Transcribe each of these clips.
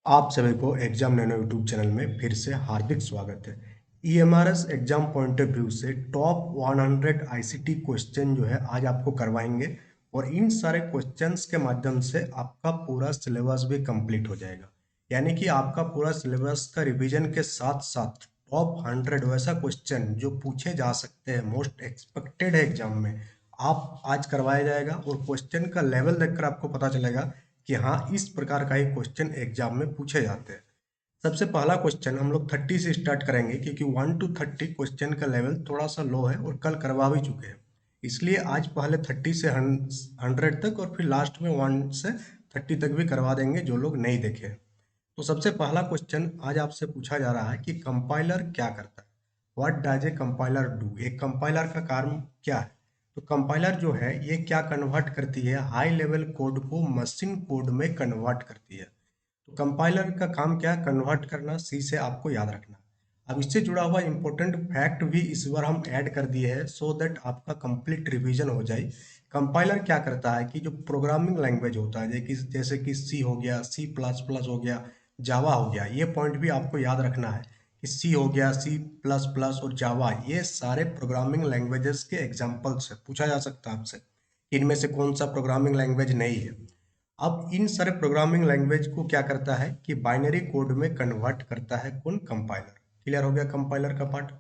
आप सभी को एग्जाम नैनो यूट्यूब चैनल में फिर से हार्दिक स्वागत है। EMRS exam point of view से टॉप 100 आईसीटी क्वेश्चन जो है आज आपको करवाएंगे और इन सारे क्वेश्चंस के माध्यम से आपका पूरा सिलेबस भी कंप्लीट हो जाएगा। यानी कि आपका पूरा सिलेबस का रिवीजन के साथ साथ टॉप 100 वैसा क्वेश्चन जो पूछे जा सकते हैं, मोस्ट एक्सपेक्टेड है एग्जाम में, आप आज करवाया जाएगा और क्वेश्चन का लेवल देखकर आपको पता चलेगा कि हाँ इस प्रकार का ही क्वेश्चन एग्जाम में पूछे जाते हैं। सबसे पहला क्वेश्चन हम लोग 30 से स्टार्ट करेंगे क्योंकि 1 to 30 क्वेश्चन का लेवल थोड़ा सा लो है और कल करवा भी चुके हैं। इसलिए आज पहले 30 से 100 तक और फिर लास्ट में 1 से 30 तक भी करवा देंगे जो लोग नहीं देखे हैं। तो सबसे पहला क्वेश्चन आज आपसे पूछा जा रहा है कि कंपाइलर क्या करता है। What does a compiler do. एक कंपाइलर का काम क्या है। तो कंपाइलर जो है ये क्या कन्वर्ट करती है, हाई लेवल कोड को मशीन कोड में कन्वर्ट करती है। तो कंपाइलर का काम क्या है, कन्वर्ट करना। सी से आपको याद रखना। अब इससे जुड़ा हुआ इंपॉर्टेंट फैक्ट भी इस बार हम ऐड कर दिए हैं सो दैट आपका कंप्लीट रिवीजन हो जाए। कंपाइलर क्या करता है कि जो प्रोग्रामिंग लैंग्वेज होता है जैसे कि सी हो गया, सी प्लस प्लस हो गया, जावा हो गया, ये पॉइंट भी आपको याद रखना है कि सी हो गया, सी प्लस प्लस और जावा, ये सारे प्रोग्रामिंग लैंग्वेजेस के एग्जाम्पल्स है। पूछा जा सकता है आपसे कि इनमें से कौन सा प्रोग्रामिंग लैंग्वेज नहीं है। अब इन सारे प्रोग्रामिंग लैंग्वेज को क्या करता है कि बाइनरी कोड में कन्वर्ट करता है कौन, कंपाइलर। क्लियर हो गया कंपाइलर का पार्ट।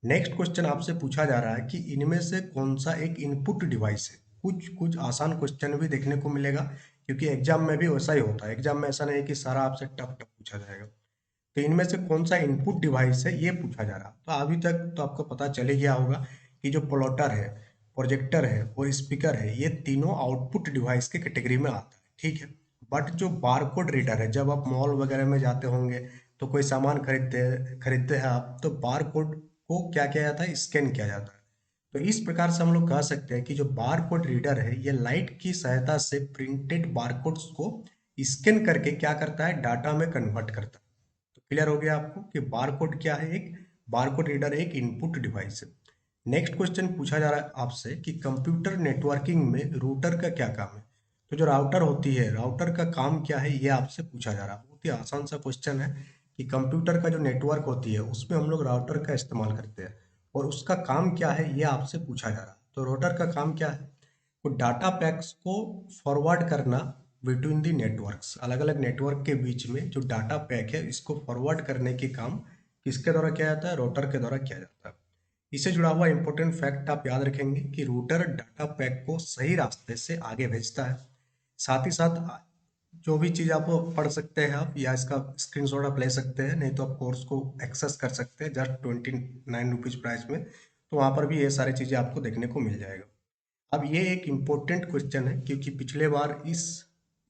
नेक्स्ट क्वेश्चन आपसे पूछा जा रहा है कि इनमें से कौन सा एक इनपुट डिवाइस है। कुछ कुछ आसान क्वेश्चन भी देखने को मिलेगा क्योंकि एग्जाम में भी वैसा ही होता है। एग्जाम में ऐसा नहीं कि सारा आपसे टफ टफ पूछा जाएगा। तो इनमें से कौन सा इनपुट डिवाइस है ये पूछा जा रहा है। तो अभी तक तो आपको पता चल ही गया होगा कि जो प्लॉटर है, प्रोजेक्टर है और स्पीकर है, ये तीनों आउटपुट डिवाइस के कैटेगरी में आता है। ठीक है। बट जो बारकोड रीडर है, जब आप मॉल वगैरह में जाते होंगे तो कोई सामान खरीदते हैं आप, तो बारकोड को क्या किया जाता है, स्कैन किया जाता है। तो इस प्रकार से हम लोग कह सकते हैं कि जो बारकोड रीडर है ये लाइट की सहायता से प्रिंटेड बारकोड्स को स्कैन करके क्या करता है, डाटा में कन्वर्ट करता है। तो क्लियर हो गया आपको कि बारकोड क्या है, एक बारकोड रीडर एक इनपुट डिवाइस है। नेक्स्ट क्वेश्चन पूछा जा रहा है आपसे कि कंप्यूटर नेटवर्किंग में रूटर का क्या काम है। तो जो राउटर होती है, राउटर का काम क्या है ये आपसे पूछा जा रहा है। बहुत ही आसान सा क्वेश्चन है कि कंप्यूटर का जो नेटवर्क होती है उसमें हम लोग राउटर का इस्तेमाल करते हैं और उसका काम क्या है ये आपसे पूछा जा रहा है। तो राउटर का काम क्या है, वो डाटा पैक्स को फॉरवर्ड करना बिटवीन दी नेटवर्क्स। अलग अलग नेटवर्क के बीच में जो डाटा पैक है इसको फॉरवर्ड करने के काम किसके द्वारा किया जाता है, राउटर के द्वारा किया जाता है। इससे जुड़ा हुआ इंपॉर्टेंट फैक्ट आप याद रखेंगे कि रूटर डाटा पैक को सही रास्ते से आगे भेजता है। साथ ही साथ जो भी चीज़ आप पढ़ सकते हैं आप, या इसका स्क्रीनशॉट आप ले सकते हैं, नहीं तो आप कोर्स को एक्सेस कर सकते हैं जस्ट 29 रुपीज़ प्राइस में। तो वहाँ पर भी ये सारी चीज़ें आपको देखने को मिल जाएगा। अब ये एक इम्पोर्टेंट क्वेश्चन है क्योंकि पिछले बार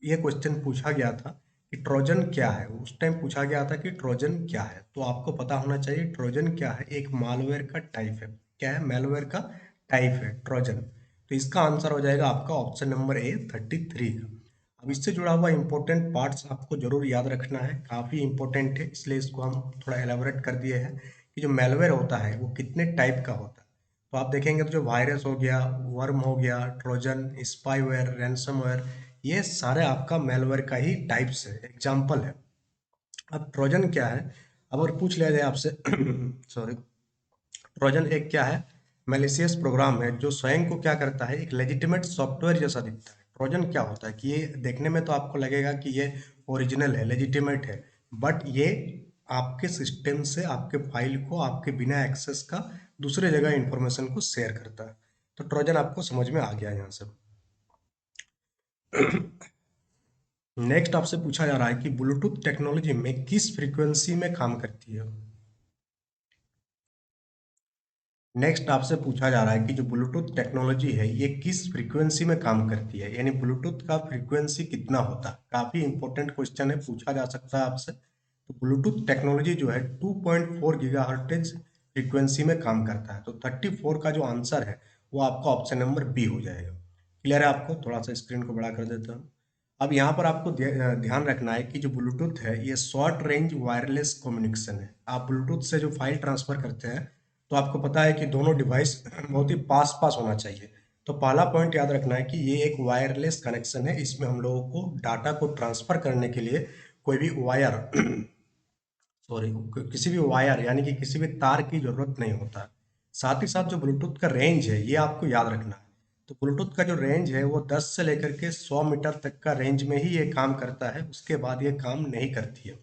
ये क्वेश्चन पूछा गया था कि ट्रोजन क्या है। उस टाइम पूछा गया था कि ट्रोजन क्या है, तो आपको पता होना चाहिए ट्रोजन क्या है। एक मालवेयर का टाइप है। क्या है, मालवेयर का टाइप है ट्रोजन। तो इसका आंसर हो जाएगा आपका ऑप्शन नंबर ए 33 का। अब इससे जुड़ा हुआ इंपॉर्टेंट पार्ट्स आपको जरूर याद रखना है, काफ़ी इंपॉर्टेंट है, इसलिए इसको हम थोड़ा एलाबोरेट कर दिए हैं कि जो मेलवेयर होता है वो कितने टाइप का होता है। तो आप देखेंगे तो जो वायरस हो गया, वर्म हो गया, ट्रोजन, स्पाईवेयर, रैंसमवेयर, ये सारे आपका मेलवेयर का ही टाइप्स है, एग्जाम्पल है। अब ट्रोजन क्या है, अब अगर पूछ लिया जाए आपसे सॉरी, ट्रोजन एक क्या है, मैलिशियस प्रोग्राम है जो स्वयं को क्या करता है, एक लेजिटिमेट सॉफ्टवेयर जैसा दिखता है। ट्रोजन क्या होता है कि ये देखने में तो आपको लगेगा कि ये ओरिजिनल है, लेजिटिमेट है, बट ये आपके सिस्टम से आपके फाइल को आपके बिना एक्सेस का दूसरे जगह इंफॉर्मेशन को शेयर करता है। तो ट्रोजन आपको समझ में आ गया यहाँ से। नेक्स्ट आपसे पूछा जा रहा है कि ब्लूटूथ टेक्नोलॉजी में किस फ्रीक्वेंसी में काम करती है। नेक्स्ट आपसे पूछा जा रहा है कि जो ब्लूटूथ टेक्नोलॉजी है ये किस फ्रीक्वेंसी में काम करती है, यानी ब्लूटूथ का फ्रीक्वेंसी कितना होता है। काफी इंपॉर्टेंट क्वेश्चन है, पूछा जा सकता है आपसे। तो ब्लूटूथ टेक्नोलॉजी जो है 2.4 गीगाहर्ट्ज फ्रीक्वेंसी में काम करता है। तो 34 का जो आंसर है वो आपका ऑप्शन नंबर बी हो जाएगा। क्लियर है आपको, थोड़ा सा स्क्रीन को बड़ा कर देता हूँ। अब यहाँ पर आपको ध्यान रखना है कि जो ब्लूटूथ है ये शॉर्ट रेंज वायरलेस कम्युनिकेशन है। आप ब्लूटूथ से जो फाइल ट्रांसफर करते हैं तो आपको पता है कि दोनों डिवाइस बहुत ही पास पास होना चाहिए। तो पहला पॉइंट याद रखना है कि ये एक वायरलेस कनेक्शन है, इसमें हम लोगों को डाटा को ट्रांसफर करने के लिए कोई भी वायर सॉरी किसी भी वायर यानी कि किसी भी तार की जरूरत नहीं होता है। साथ ही साथ जो ब्लूटूथ का रेंज है ये आपको याद रखना है। तो ब्लूटूथ का जो रेंज है वो 10 से लेकर के 100 मीटर तक का रेंज में ही ये काम करता है, उसके बाद ये काम नहीं करती है।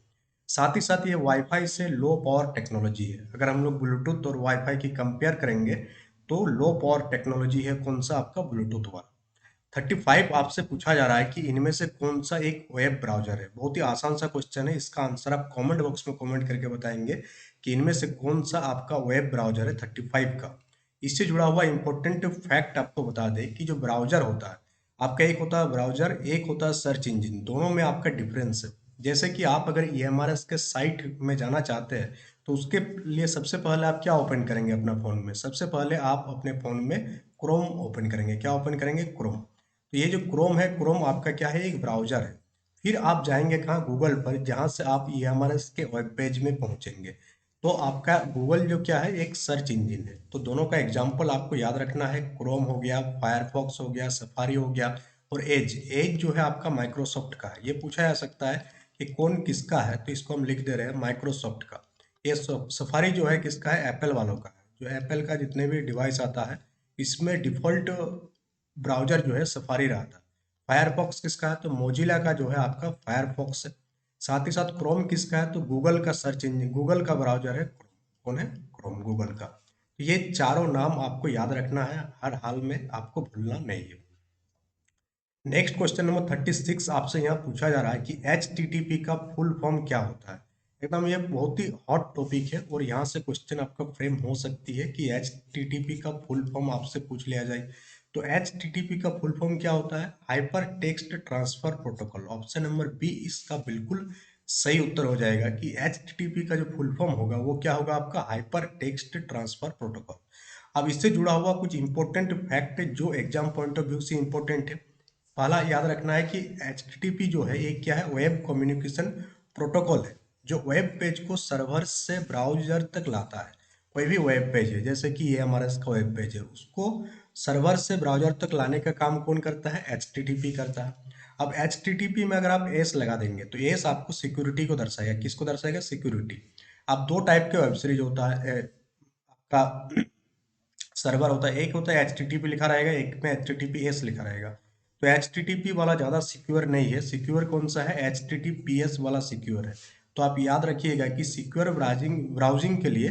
साथ ही साथ ये वाईफाई से लो पावर टेक्नोलॉजी है। अगर हम लोग ब्लूटूथ और वाईफाई की कंपेयर करेंगे तो लो पावर टेक्नोलॉजी है कौन सा, आपका ब्लूटूथ वाला। 35 आपसे पूछा जा रहा है कि इनमें से कौन सा एक वेब ब्राउजर है। बहुत ही आसान सा क्वेश्चन है, इसका आंसर आप कमेंट बॉक्स में कमेंट करके बताएंगे कि इनमें से कौन सा आपका वेब ब्राउजर है 35 का। इससे जुड़ा हुआ इंपॉर्टेंट फैक्ट आपको बता दें कि जो ब्राउजर होता है आपका, एक होता है ब्राउजर, एक होता है सर्च इंजन, दोनों में आपका डिफरेंस है। जैसे कि आप अगर ईएमआरएस के साइट में जाना चाहते हैं तो उसके लिए सबसे पहले आप क्या ओपन करेंगे अपना फोन में, सबसे पहले आप अपने फोन में क्रोम ओपन करेंगे। क्या ओपन करेंगे? क्रोम। तो ये जो क्रोम है, क्रोम आपका क्या है? एक ब्राउजर है। फिर आप जाएंगे कहाँ? गूगल पर, जहाँ से आप ईएमआरएस के वेब पेज में पहुंचेंगे। तो आपका गूगल जो क्या है, एक सर्च इंजन है। तो दोनों का एग्जाम्पल आपको याद रखना है, क्रोम हो गया, फायरफॉक्स हो गया, सफारी हो गया, और एज। एज जो है आपका माइक्रोसॉफ्ट का है। ये पूछा जा सकता है कि कौन किसका है, तो इसको हम लिख दे रहे हैं माइक्रोसॉफ्ट का। ये सफारी जो है किसका है? एप्पल वालों का है। जो एप्पल का जितने भी डिवाइस आता है इसमें डिफॉल्ट ब्राउजर जो है सफारी रहता है। फायरफॉक्स किसका है? तो मोजिला का जो है आपका फायरफॉक्स है। साथ ही साथ क्रोम किसका है? तो गूगल का सर्च इंजन, गूगल का ब्राउजर है क्रोम। कौन है? क्रोम, गूगल का। तो ये चारों नाम आपको याद रखना है, हर हाल में आपको भूलना नहीं है। नेक्स्ट क्वेश्चन नंबर 36 आपसे यहाँ पूछा जा रहा है कि HTTP का फुल फॉर्म क्या होता है। एकदम ये बहुत ही हॉट टॉपिक है और यहाँ से क्वेश्चन आपका फ्रेम हो सकती है कि HTTP का फुल फॉर्म आपसे पूछ लिया जाए। तो HTTP का फुल फॉर्म क्या होता है? Hyper text transfer protocol. Option number B इसका बिल्कुल सही उत्तर हो जाएगा कि HTTP का जो फुल फॉर्म होगा वो क्या होगा आपका? Hyper text transfer protocol. अब इससे जुड़ा हुआ कुछ इंपॉर्टेंट फैक्ट जो एग्जाम पॉइंट ऑफ व्यू से इंपॉर्टेंट है। पहला याद रखना है कि HTTP जो है ये क्या है? वेब कम्युनिकेशन प्रोटोकॉल है, जो वेब पेज को सर्वर से ब्राउजर तक लाता है। कोई भी वेब पेज है, जैसे कि ये हमारा इसका वेब पेज है, उसको सर्वर से ब्राउजर तक लाने का काम कौन करता है? HTTP करता है। अब HTTP में अगर आप एस लगा देंगे तो एस आपको सिक्योरिटी को दर्शाएगा। किसको दर्शाएगा? सिक्योरिटी। अब दो टाइप के वेब सीरीज होता है आपका सर्वर होता है, एक होता है HTTP लिखा रहेगा, एक में HTTPS लिखा रहेगा। तो HTTP वाला ज़्यादा सिक्योर नहीं है। सिक्योर कौन सा है? HTTPS वाला सिक्योर है। तो आप याद रखिएगा कि सिक्योर ब्राउजिंग ब्राउजिंग के लिए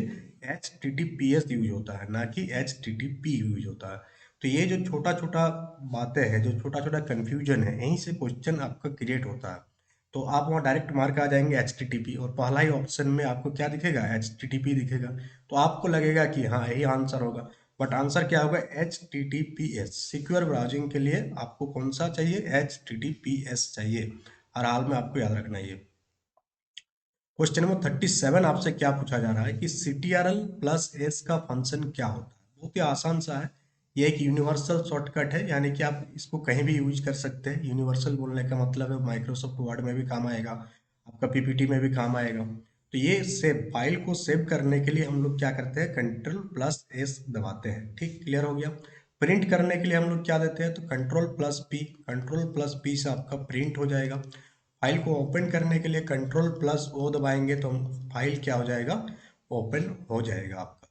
HTTPS यूज होता है, ना कि HTTP यूज होता है। तो ये जो छोटा छोटा बातें हैं, जो छोटा छोटा कन्फ्यूजन है, यहीं से क्वेश्चन आपका क्रिएट होता है। तो आप वहाँ डायरेक्ट मार्क आ जाएंगे HTTP, और पहला ही ऑप्शन में आपको क्या दिखेगा? HTTP दिखेगा। तो आपको लगेगा कि हाँ यही आंसर होगा, बट आंसर क्या होगा? HTTPS। सिक्योर ब्राउजिंग के लिए आपको कौन सा चाहिए? HTTPS चाहिए। हर हाल में आपको याद रखना है ये। क्वेश्चन नंबर 37 आपसे क्या पूछा जा रहा है कि CTRL प्लस एस का फंक्शन क्या होता है। बहुत ही आसान सा है। ये एक यूनिवर्सल शॉर्टकट है, यानी कि आप इसको कहीं भी यूज कर सकते हैं। यूनिवर्सल बोलने का मतलब है माइक्रोसॉफ्ट वर्ड में भी काम आएगा, आपका PPT में भी काम आएगा। तो ये सेव फाइल को सेव करने के लिए हम लोग क्या करते हैं? कंट्रोल प्लस एस दबाते हैं। ठीक, क्लियर हो गया। प्रिंट करने के लिए हम लोग क्या देते हैं? तो control plus P. Control plus P से आपका प्रिंट हो जाएगा। फाइल को ओपन करने के लिए कंट्रोल प्लस ओ दबाएंगे तो फाइल क्या हो जाएगा? ओपन हो जाएगा आपका।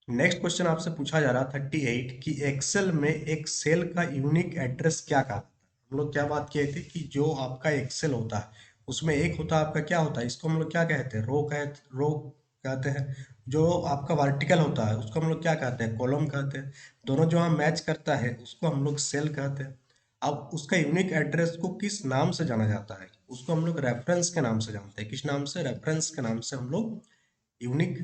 नेक्स्ट क्वेश्चन आपसे पूछा जा रहा 38 कि एक्सेल में एक सेल का यूनिक एड्रेस क्या कहलाता है। हम लोग क्या बात किए थे कि जो आपका एक्सेल होता है उसमें एक होता है आपका, क्या होता है इसको हम लोग क्या कहते हैं? रो कहते हैं। जो आपका वर्टिकल होता है उसको हम लोग क्या कहते हैं? कॉलम कहते हैं। दोनों जो हम मैच करता है उसको हम लोग सेल कहते हैं। अब उसका यूनिक एड्रेस को किस नाम से जाना जाता है? उसको हम लोग रेफरेंस के नाम से जानते हैं। किस नाम से? रेफरेंस के नाम से हम लोग यूनिक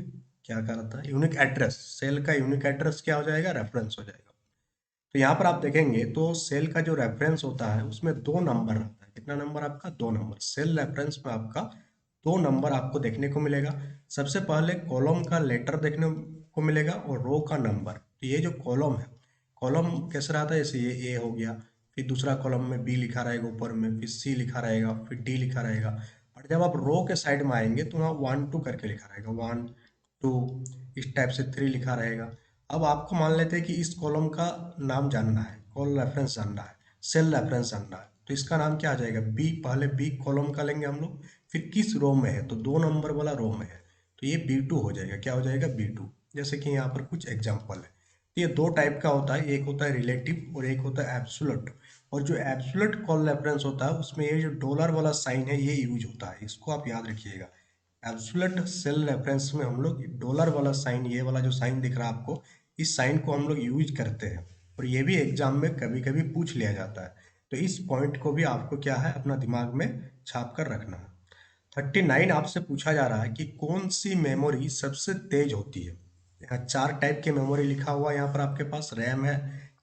क्या कहता है? Unique address. सेल का यूनिक एड्रेस क्या हो जाएगा? रेफरेंस हो जाएगा। तो यहाँ पर आप देखेंगे तो सेल का जो रेफरेंस होता है उसमें 2 नंबर रहता है। कितना नंबर आपका? 2 नंबर। सेल रेफरेंस में आपका 2 नंबर आपको देखने को मिलेगा। सबसे पहले कॉलम का लेटर देखने को मिलेगा और रो का नंबर। तो ये जो कॉलम है, कॉलम कैसे रहता है? जैसे ये ए हो गया, फिर दूसरा कॉलम में बी लिखा रहेगा ऊपर में, फिर सी लिखा रहेगा, फिर डी लिखा रहेगा। और जब आप रो के साइड में आएंगे तो वहाँ 1 2 करके लिखा रहेगा, 1 2, इस टाइप से 3 लिखा रहेगा। अब आपको मान लेते हैं कि इस कॉलम का नाम जानना है, कॉल रेफरेंस जानना है, सेल रेफरेंस जानना है। तो इसका नाम क्या आ जाएगा, बी। पहले बी कॉलम का लेंगे हम लोग, फिर किस रो में है, तो 2 नंबर वाला रो में है, तो ये B2 हो जाएगा। क्या हो जाएगा, B2। जैसे कि यहाँ पर कुछ एग्जाम्पल है। तो ये दो टाइप का होता है, एक होता है रिलेटिव और एक होता है एब्सोल्यूट। और जो एब्सोल्यूट कॉल रेफरेंस होता है उसमें ये जो डॉलर वाला साइन है ये यूज होता है, इसको आप याद रखिएगा। एब्सोल्यूट सेल रेफरेंस में हम लोग डॉलर वाला साइन, ये वाला जो साइन दिख रहा है आपको, इस साइन को हम लोग यूज करते हैं। और ये भी एग्जाम में कभी कभी पूछ लिया जाता है, तो इस पॉइंट को भी आपको क्या है, अपना दिमाग में छाप कर रखना है। 39 आपसे पूछा जा रहा है कि कौन सी मेमोरी सबसे तेज होती है। यहाँ 4 टाइप के मेमोरी लिखा हुआ है, यहाँ पर आपके पास रैम है,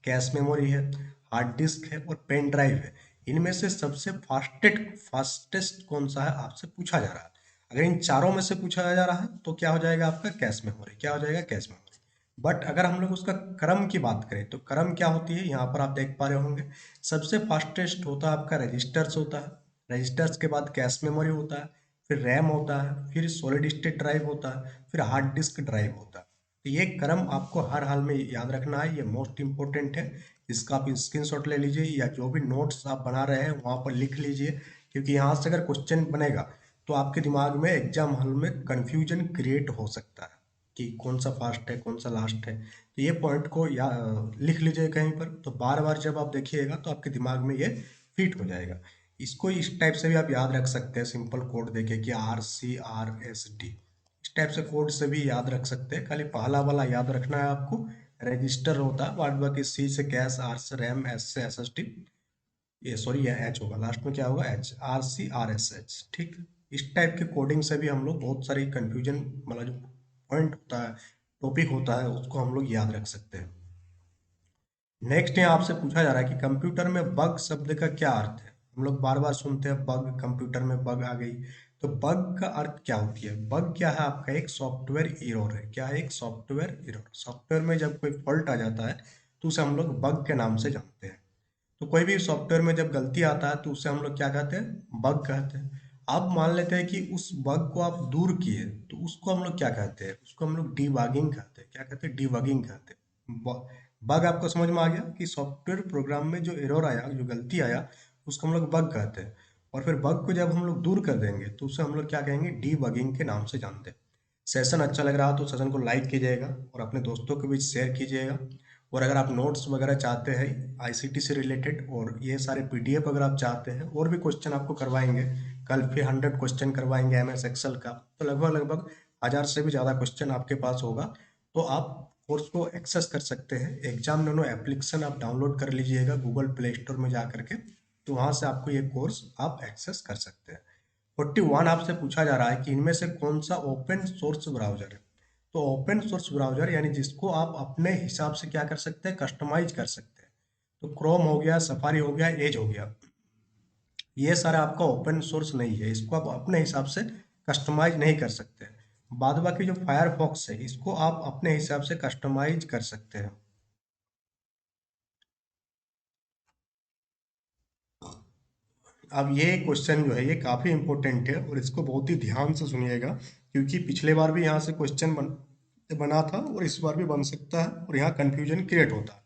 कैश मेमोरी है, हार्ड डिस्क है और पेन ड्राइव है। इनमें से सबसे फास्टेस्ट कौन सा है आपसे पूछा जा रहा है। अगर इन चारों में से पूछा जा रहा है तो क्या हो जाएगा आपका, कैश मेमोरी। क्या हो जाएगा, कैश मेमोरी। बट अगर हम लोग उसका क्रम की बात करें तो क्रम क्या होती है, यहाँ पर आप देख पा रहे होंगे, सबसे फास्टेस्ट होता है आपका रजिस्टर्स होता है, रजिस्टर्स के बाद कैश मेमोरी होता है, फिर रैम होता है, फिर सॉलिड स्टेट ड्राइव होता है, फिर हार्ड डिस्क ड्राइव होता है। तो ये क्रम आपको हर हाल में याद रखना है, ये मोस्ट इंपॉर्टेंट है। इसका आप स्क्रीनशॉट ले लीजिए या जो भी नोट्स आप बना रहे हैं वहाँ पर लिख लीजिए, क्योंकि यहाँ से अगर क्वेश्चन बनेगा तो आपके दिमाग में एग्जाम हॉल में कन्फ्यूजन क्रिएट हो सकता है कि कौन सा फास्ट है कौन सा लास्ट है। तो ये पॉइंट को लिख लीजिए कहीं पर, तो बार बार जब आप देखिएगा तो आपके दिमाग में ये फिट हो जाएगा। इसको इस टाइप से भी आप याद रख सकते हैं, सिंपल कोड देके कि RCRSD, इस टाइप से कोड से भी याद रख सकते हैं। खाली पहला वाला याद रखना है आपको, रजिस्टर होता है, बाद बाकी C से कैश, R से रैम, S से SSD, ये सॉरी ये H होगा, लास्ट में क्या होगा, HRCRSH। ठीक, इस टाइप के कोडिंग से भी हम लोग बहुत सारी कंफ्यूजन, मतलब जो पॉइंट होता है, टॉपिक होता है, उसको हम लोग याद रख सकते हैं। नेक्स्ट यहाँ आपसे पूछा जा रहा है कि कंप्यूटर में बग शब्द का क्या अर्थ है। हम लोग बार बार सुनते हैं बग, कंप्यूटर में बग आ गई, तो बग का अर्थ क्या होती है। बग क्या है आपका, एक सॉफ्टवेयर एरर है। क्या है, एक सॉफ्टवेयर एरर। सॉफ्टवेयर में जब कोई फॉल्ट आ जाता है तो उसे हम लोग बग के नाम से जानते हैं। तो कोई भी सॉफ्टवेयर में जब गलती आता है तो उसे हम लोग क्या कहते हैं, बग कहते हैं। अब मान लेते हैं कि उस बग को आप दूर किए, तो उसको हम लोग क्या कहते हैं, उसको हम लोग डीबगिंग कहते हैं। क्या कहते हैं, डीबगिंग कहते हैं। बग आपको समझ में आ गया कि सॉफ्टवेयर प्रोग्राम में जो एरर आया, जो गलती आया, उसको हम लोग बग कहते हैं। और फिर बग को जब हम लोग दूर कर देंगे तो उसे हम लोग क्या कहेंगे, डीबगिंग के नाम से जानते हैं। सेशन अच्छा लग रहा तो सेशन को लाइक कीजिएगा और अपने दोस्तों के बीच शेयर कीजिएगा। और अगर आप नोट्स वगैरह चाहते हैं आईसीटी से रिलेटेड, और ये सारे पीडीएफ अगर आप चाहते हैं, और भी क्वेश्चन आपको करवाएंगे, कल फिर 100 क्वेश्चन करवाएंगे एमएस एक्सेल का, तो लगभग लगभग 1000 से भी ज़्यादा क्वेश्चन आपके पास होगा। तो आप कोर्स को एक्सेस कर सकते हैं। एग्जाम नैनो एप्लीकेशन आप डाउनलोड कर लीजिएगा गूगल प्ले स्टोर में जा करके, तो वहाँ से आपको ये कोर्स आप एक्सेस कर सकते हैं। 41 आपसे पूछा जा रहा है कि इनमें से कौन सा ओपन सोर्स ब्राउजर है। तो ओपन सोर्स ब्राउजर यानी जिसको आप अपने हिसाब से क्या कर सकते हैं, कस्टमाइज कर सकते हैं। तो क्रोम हो गया, सफारी हो गया, एज हो गया, ये सारा आपका ओपन सोर्स नहीं है, इसको आप अपने हिसाब से कस्टमाइज नहीं कर सकते। बाद बाकी जो फायरफॉक्स है इसको आप अपने हिसाब से कस्टमाइज कर सकते हैं। अब ये क्वेश्चन जो है ये काफ़ी इंपॉर्टेंट है और इसको बहुत ही ध्यान से सुनिएगा, क्योंकि पिछले बार भी यहाँ से क्वेश्चन बना था और इस बार भी बन सकता है, और यहाँ कंफ्यूजन क्रिएट होता है।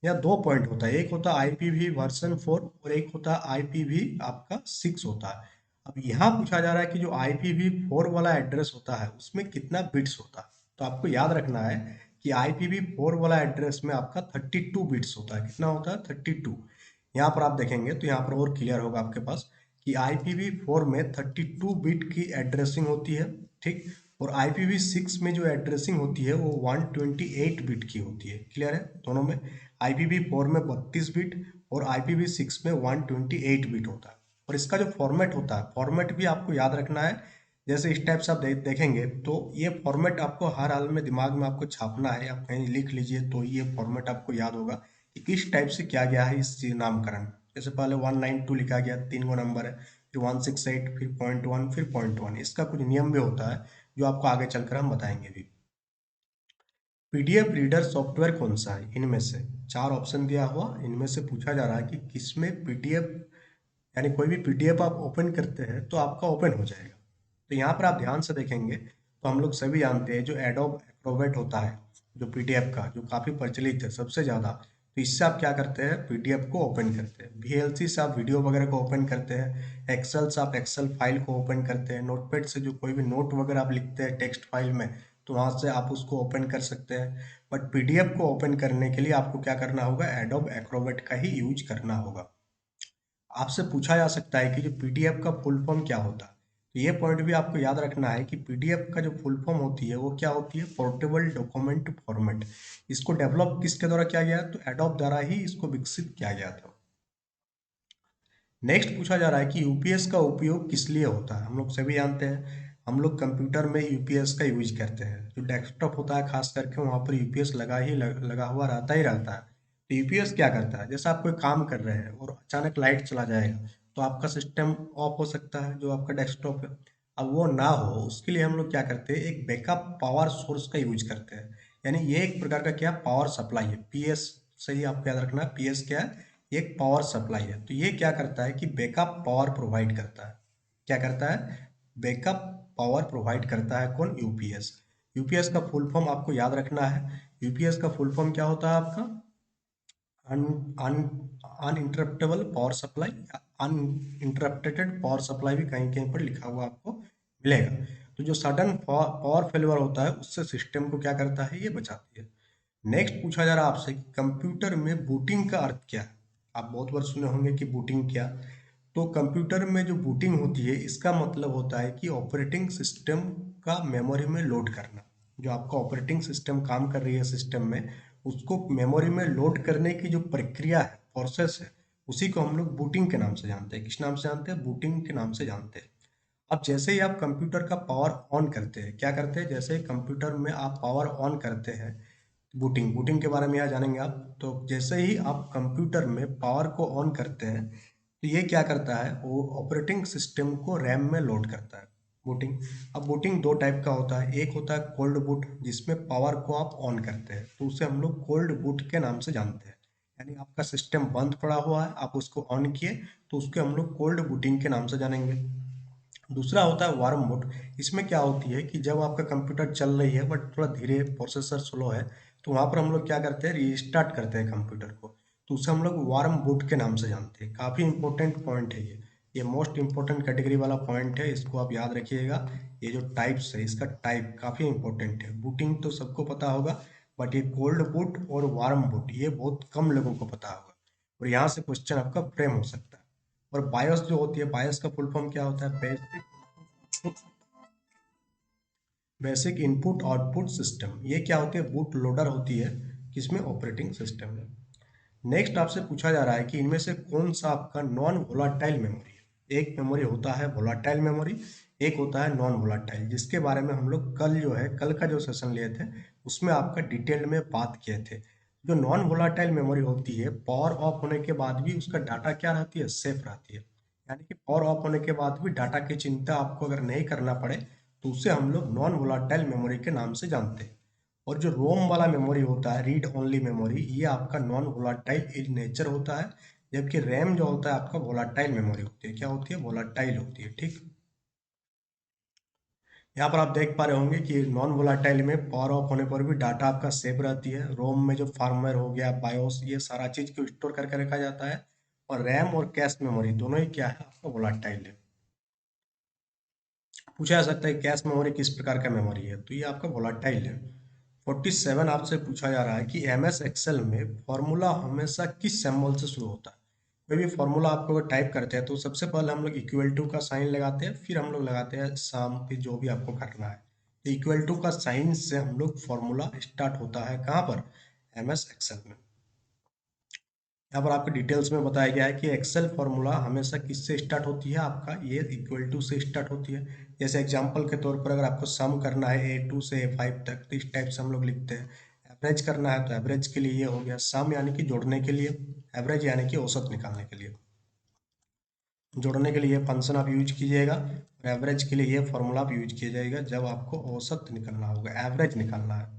यहाँ 2 पॉइंट होता है, एक होता है IPv4 और एक होता है IPv आपका 6 होता है। अब यहाँ पूछा जा रहा है कि जो IPv4 वाला एड्रेस होता है उसमें कितना बिट्स होता है। तो आपको याद रखना है कि IPv4 वाला एड्रेस में आपका 32 बिट्स होता है। कितना होता है, 32। यहाँ पर आप देखेंगे तो यहाँ पर और क्लियर होगा आपके पास कि IPv4 में 32 बिट की एड्रेसिंग होती है, ठीक। और IPv6 में जो एड्रेसिंग होती है वो 128 बिट की होती है। क्लियर है, दोनों में IPv4 में 32 बिट और IPv6 में 128 बिट होता है। और इसका जो फॉर्मेट होता है, फॉर्मेट भी आपको याद रखना है। जैसे इस टाइप से आप देखेंगे तो ये फॉर्मेट आपको हर हाल में दिमाग में आपको छापना है, आप कहीं लिख लीजिए तो ये फॉर्मेट आपको याद होगा कि किस टाइप से क्या गया है इस चीज नामकरण। जैसे पहले 192 लिखा गया, 3 नंबर है, फिर 168, फिर 0.1, फिर 0.1। इसका कुछ नियम भी होता है जो आपको आगे चलकर हम बताएंगे भी। पीडीएफ रीडर सॉफ्टवेयर कौन सा है, इनमें से 4 ऑप्शन दिया हुआ, इनमें से पूछा जा रहा है कि किसमें पीडीएफ, यानी कोई भी पीडीएफ आप ओपन करते हैं तो आपका ओपन हो जाएगा। तो यहाँ पर आप ध्यान से देखेंगे तो हम लोग सभी जानते हैं जो एडोब एक्रोबैट होता है, जो पीडीएफ का जो काफ़ी प्रचलित है सबसे ज़्यादा, तो इससे आप क्या करते हैं, पीडीएफ को ओपन करते हैं। वीएलसी से आप वीडियो वगैरह को ओपन करते हैं। एक्सेल से आप एक्सेल फाइल को ओपन करते हैं। नोटपैड से जो कोई भी नोट वगैरह आप लिखते हैं टेक्स्ट फाइल में, तो वहाँ से आप उसको ओपन कर सकते हैं। बट पीडीएफ को ओपन करने के लिए आपको क्या करना होगा, एडोब एक्रोबैट का ही यूज करना होगा। आपसे पूछा जा सकता है कि जो पीडीएफ का फुल फॉर्म क्या होता है, तो ये पॉइंट भी आपको याद रखना है कि पीडीएफ का जो फुल फॉर्म होती है वो क्या होती है, पोर्टेबल डॉक्यूमेंट फॉर्मेट। इसको डेवलप किसके द्वारा किया गया, तो एडोब द्वारा ही इसको विकसित किया गया था। नेक्स्ट पूछा जा रहा है कि यूपीएस का उपयोग किस लिए होता है। हम लोग सभी जानते हैं, हम लोग कंप्यूटर में यूपीएस का यूज करते हैं। जो डेस्कटॉप होता है खास करके वहाँ पर यूपीएस लगा हुआ रहता ही रहता है। तो यूपीएस क्या करता है, जैसे आप कोई काम कर रहे हैं और अचानक लाइट चला जाएगा, तो आपका सिस्टम ऑफ हो सकता है, जो आपका डेस्कटॉप है। अब वो ना हो उसके लिए हम लोग क्या करते हैं, एक बैकअप पावर सोर्स का यूज करते हैं। यानी ये एक प्रकार का क्या पावर सप्लाई है, पीएस। सही आपको याद रखना है, पीएस क्या है, एक पावर सप्लाई है। तो ये क्या करता है कि बैकअप पावर प्रोवाइड करता है। क्या करता है, बैकअप पावर प्रोवाइड करता है कौन, यूपीएस। यूपीएस का फुल फॉर्म आपको याद रखना है। यूपीएस का फुल फॉर्म क्या होता है आपका, un un uninterruptible power supply, uninterrupted power supply भी कहीं कहीं पर लिखा हुआ आपको मिलेगा। तो जो सडन पावर फेलियर होता है उससे सिस्टम को क्या करता है, ये बचाती है। नेक्स्ट पूछा जा रहा है आपसे कि कंप्यूटर में बूटिंग का अर्थ क्या है। आप बहुत बार सुने होंगे कि बूटिंग क्या। तो कंप्यूटर में जो बूटिंग होती है इसका मतलब होता है कि ऑपरेटिंग सिस्टम का मेमोरी में लोड करना। जो आपका ऑपरेटिंग सिस्टम काम कर रही है सिस्टम में, उसको मेमोरी में लोड करने की जो प्रक्रिया है, प्रोसेस है, उसी को हम लोग बूटिंग के नाम से जानते हैं। किस नाम से जानते हैं, बूटिंग के नाम से जानते हैं। अब जैसे ही आप कंप्यूटर का पावर ऑन करते हैं, क्या करते हैं, जैसे ही कंप्यूटर में आप पावर ऑन करते हैं, बूटिंग बूटिंग के बारे में यहाँ जानेंगे आप। तो जैसे ही आप कंप्यूटर में पावर को ऑन करते हैं, तो ये क्या करता है, वो ऑपरेटिंग सिस्टम को रैम में लोड करता है, बूटिंग। अब बूटिंग दो टाइप का होता है, एक होता है कोल्ड बूट, जिसमें पावर को आप ऑन करते हैं, तो उसे हम लोग कोल्ड बूट के नाम से जानते हैं। यानी आपका सिस्टम बंद पड़ा हुआ है, आप उसको ऑन किए, तो उसके हम लोग कोल्ड बूटिंग के नाम से जानेंगे। दूसरा होता है वार्म मोड। इसमें क्या होती है कि जब आपका कंप्यूटर चल रही है बट थोड़ा धीरे, प्रोसेसर स्लो है, तो वहाँ पर हम लोग क्या करते हैं, रीस्टार्ट करते हैं कंप्यूटर को। तो उसे हम लोग वार्म बूट के नाम से जानते हैं। काफ़ी इंपॉर्टेंट पॉइंट है ये मोस्ट इंपॉर्टेंट कैटेगरी वाला पॉइंट है, इसको आप याद रखिएगा। ये जो टाइप्स है, इसका टाइप काफ़ी इंपॉर्टेंट है। बूटिंग तो सबको पता होगा, बट ये कोल्ड बूट और वार्म बूट ये बहुत कम लोगों को पता होगा, और यहाँ से क्वेश्चन आपका फ्रेम हो सकता है। और बायोस जो होती है, बायोस का फुल फॉर्म क्या होता है, बेसिक इनपुट आउटपुट सिस्टम। ये क्या होती है, बूट लोडर होती है, किसमें, ऑपरेटिंग सिस्टम में। नेक्स्ट आपसे पूछा जा रहा है कि इनमें से कौन सा आपका नॉन वोलाटाइल मेमोरी है। एक मेमोरी होता है वोलाटाइल मेमोरी, एक होता है नॉन वोलाटाइल, जिसके बारे में हम लोग कल जो है, कल का जो सेशन लिए थे उसमें आपका डिटेल में बात किए थे। जो नॉन वोलाटाइल मेमोरी होती है, पावर ऑफ होने के बाद भी उसका डाटा क्या रहती है, सेफ रहती है। यानी कि पावर ऑफ होने के बाद भी डाटा की चिंता आपको अगर नहीं करना पड़े, तो उसे हम लोग नॉन वोलाटाइल मेमोरी के नाम से जानते हैं। और जो रोम वाला मेमोरी होता है, रीड ओनली मेमोरी, ये आपका नॉन वोलाटाइल इन नेचर होता है। जबकि रैम जो होता है आपका वोलाटाइल मेमोरी होती है। क्या होती है, वोलाटाइल होती है, ठीक। यहाँ पर आप देख पा रहे होंगे कि नॉन वोलाटाइल में पावर ऑफ होने पर भी डाटा आपका सेव रहती है। रोम में जो फार्मवेयर हो गया, बायोस, ये सारा चीज को स्टोर करके रखा जाता है। और रैम और कैश मेमोरी दोनों ही क्या है, आपका वोलाटाइल है। पूछा जा सकता है कैश मेमोरी किस प्रकार का मेमोरी है, तो ये आपका वोलाटाइल है। 47 आपसे पूछा जा रहा है कि एम एस एक्सेल में फॉर्मूला हमेशा किस सिंबल से शुरू होता है। कोई भी फॉर्मूला आपको अगर टाइप करते हैं तो सबसे पहले हम लोग इक्वल टू का साइन लगाते हैं, फिर हम लोग लगाते हैं सम, फिर जो भी आपको करना है। तो इक्वल टू का साइन से हम लोग फॉर्मूला स्टार्ट होता है, कहाँ पर, एम एस एक्सेल में। यहाँ पर आपको डिटेल्स में बताया गया है कि एक्सेल फॉर्मूला हमेशा किससे स्टार्ट होती है, आपका ये इक्वल टू से स्टार्ट होती है। जैसे एग्जांपल के तौर पर अगर आपको सम करना है A2 से A5 तक, तो इस टाइप से हम लोग लिखते हैं। एवरेज करना है तो एवरेज के लिए ये हो गया, सम यानी कि जोड़ने के लिए, एवरेज यानी कि औसत निकालने के लिए। जोड़ने के लिए ये फंक्शन आप यूज कीजिएगा, और एवरेज के लिए ये फॉर्मूला आप यूज किया जाएगा जब आपको औसत निकालना होगा, एवरेज निकालना है।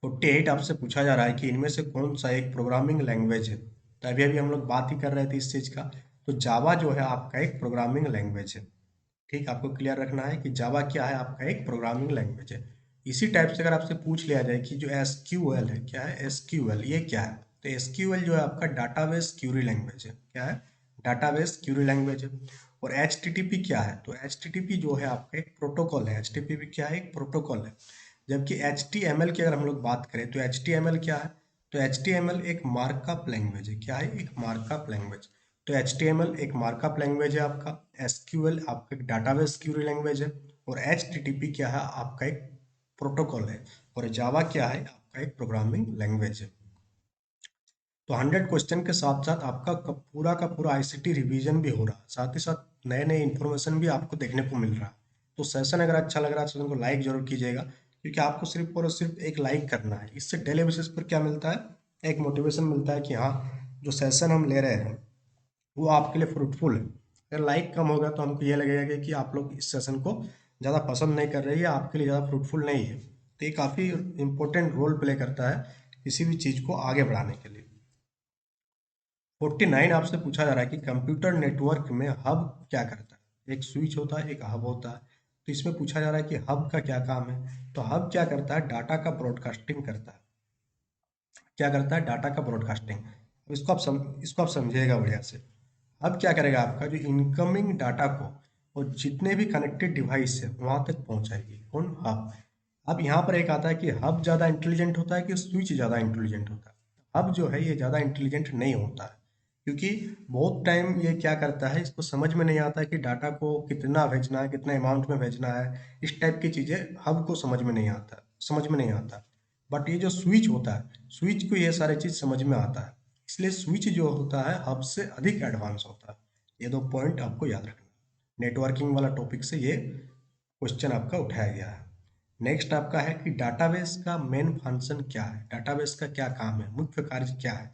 48 आपसे पूछा जा रहा है कि इनमें से कौन सा एक प्रोग्रामिंग लैंग्वेज है। तो अभी अभी हम लोग बात ही कर रहे थे इस चीज का। तो जावा जो है आपका एक प्रोग्रामिंग लैंग्वेज है। ठीक, आपको क्लियर रखना है कि जावा क्या है, आपका एक प्रोग्रामिंग लैंग्वेज है। इसी टाइप से अगर आपसे पूछ लिया जाए कि जो एसक्यूएल है, क्या है एसक्यूएल, ये क्या है, तो एसक्यूएल जो है आपका डाटाबेस क्यूरी लैंग्वेज है। क्या है? डाटाबेस क्यूरी लैंग्वेज है। और एचटीटीपी क्या है? तो एचटीटीपी जो है आपका एक प्रोटोकॉल है। एचटीटीपी क्या है? एक प्रोटोकॉल है। जबकि एचटीएमएल की अगर हम लोग बात करें तो एचटीएमएल क्या है? तो एचटीएमएल एक मार्कअप लैंग्वेज है। क्या है? एक मार्कअप लैंग्वेज। तो एचटीएमएल एक मार्कअप लैंग्वेज है आपका, एसक्यूएल आपका एक डाटाबेस क्यूरी लैंग्वेज है, और एचटीटीपी क्या है? आपका एक प्रोटोकॉल है, और जावा क्या है? आपका एक प्रोग्रामिंग लैंग्वेज है। तो 100 क्वेश्चन के साथ साथ आपका पूरा का पूरा आईसीटी रिवीजन भी हो रहा है, साथ ही साथ नए नए इन्फॉर्मेशन भी आपको देखने को मिल रहा है। तो सेशन अगर अच्छा लग रहा है तो सेशन को लाइक जरूर कीजिएगा, क्योंकि आपको सिर्फ और सिर्फ एक लाइक करना है। इससे डेली बेसिस पर क्या मिलता है? एक मोटिवेशन मिलता है कि हाँ, जो सेशन हम ले रहे हैं वो आपके लिए फ्रूटफुल है। अगर लाइक कम होगा तो हमको ये लगेगा कि आप लोग इस सेशन को ज़्यादा पसंद नहीं कर रहे हैं या आपके लिए ज़्यादा फ्रूटफुल नहीं है। तो ये काफ़ी इंपॉर्टेंट रोल प्ले करता है किसी भी चीज़ को आगे बढ़ाने के लिए। 49 आपसे पूछा जा रहा है कि कंप्यूटर नेटवर्क में हब क्या करता है? एक स्विच होता है, एक हब होता है। तो इसमें पूछा जा रहा है कि हब का क्या काम है? तो हब क्या करता है? डाटा का ब्रॉडकास्टिंग करता है। क्या करता है? डाटा का ब्रॉडकास्टिंग। अब इसको आप समझिएगा बढ़िया से। अब क्या करेगा? आपका जो इनकमिंग डाटा को और जितने भी कनेक्टेड डिवाइस है वहां तक पहुंचाएगी। कौन? हब। अब यहाँ पर एक आता है कि हब ज़्यादा इंटेलिजेंट होता है कि स्विच ज़्यादा इंटेलिजेंट होता है? हब जो है ये ज़्यादा इंटेलिजेंट नहीं होता है, क्योंकि बहुत टाइम ये क्या करता है, इसको समझ में नहीं आता है कि डाटा को कितना भेजना है, कितना अमाउंट में भेजना है। इस टाइप की चीज़ें हब को समझ में नहीं आता। बट ये जो स्विच होता है, स्विच को ये सारी चीज़ समझ में आता है। इसलिए स्विच जो होता है हब से अधिक एडवांस होता है। ये दो पॉइंट आपको याद रखना। नेटवर्किंग वाला टॉपिक से ये क्वेश्चन आपका उठाया गया है। नेक्स्ट आपका है कि डाटाबेस का मेन फंक्शन क्या है? डाटाबेस का क्या काम है, मुख्य कार्य क्या है?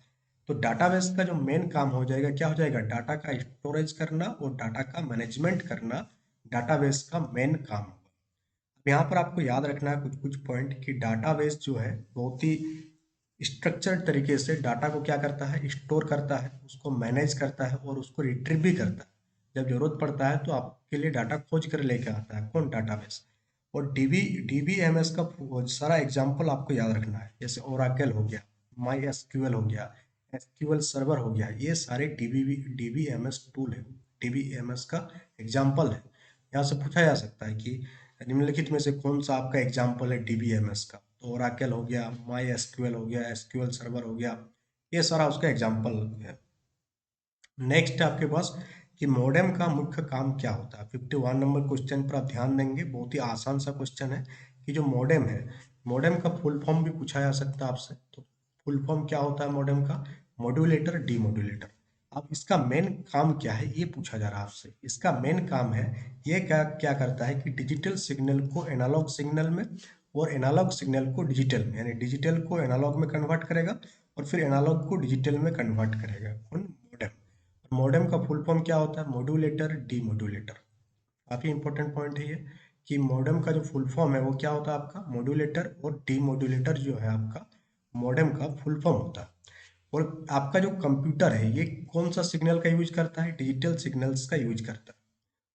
तो डाटाबेस का जो मेन काम हो जाएगा, क्या हो जाएगा? डाटा का स्टोरेज करना और डाटा का मैनेजमेंट करना डाटाबेस का मेन काम होगा। अब यहाँ पर आपको याद रखना है कुछ कुछ पॉइंट कि डाटाबेस जो है बहुत ही स्ट्रक्चर्ड तरीके से डाटा को क्या करता है? स्टोर करता है, उसको मैनेज करता है और उसको रिट्रीव भी करता है। जब जरूरत पड़ता है तो आपके लिए डाटा खोज कर लेके आता है। कौन? डाटाबेस। और डीबीएमएस का सारा एग्जाम्पल आपको याद रखना है, जैसे ओराकल हो गया, माई एसक्यूएल हो गया, एसक्यूएल सर्वर हो गया, ये सारे डीबीएमएस टूल है, डीबीएमएस का एग्जाम्पल है। यहाँ से पूछा जा सकता है कि निम्नलिखित में से कौन सा आपका एग्जाम्पल है डीबीएमएस का? तो ओराकल हो गया, माई एसक्यूएल हो गया, एसक्यूएल सर्वर हो गया, ये सारा उसका एग्जाम्पल है। नेक्स्ट आपके पास कि मॉडेम का मुख्य काम क्या होता है? 51 नंबर क्वेश्चन पर आप ध्यान देंगे, बहुत ही आसान सा क्वेश्चन है कि जो मॉडेम है, मॉडेम का फुल फॉर्म भी पूछा जा सकता है आपसे। तो फुल फॉर्म क्या होता है मॉडेम का? Modulator demodulator. अब इसका मेन काम क्या है ये पूछा जा रहा है आपसे। इसका मेन काम है, ये क्या क्या करता है कि डिजिटल सिग्नल को एनालॉग सिग्नल में और एनालॉग सिग्नल को डिजिटल में, यानी डिजिटल को एनालॉग में कन्वर्ट करेगा और फिर एनालॉग को डिजिटल में कन्वर्ट करेगा। कौन? मॉडेम। मॉडेम का फुल फॉर्म क्या होता है? Modulator demodulator. काफी इंपॉर्टेंट पॉइंट है ये कि मॉडेम का जो फुल फॉर्म है वो क्या होता है आपका? मॉड्यूलेटर और डीमॉड्यूलेटर जो है आपका मॉडेम का फुल फॉर्म होता है। और आपका जो कंप्यूटर है ये कौन सा सिग्नल का यूज करता है? डिजिटल सिग्नल्स का यूज करता है।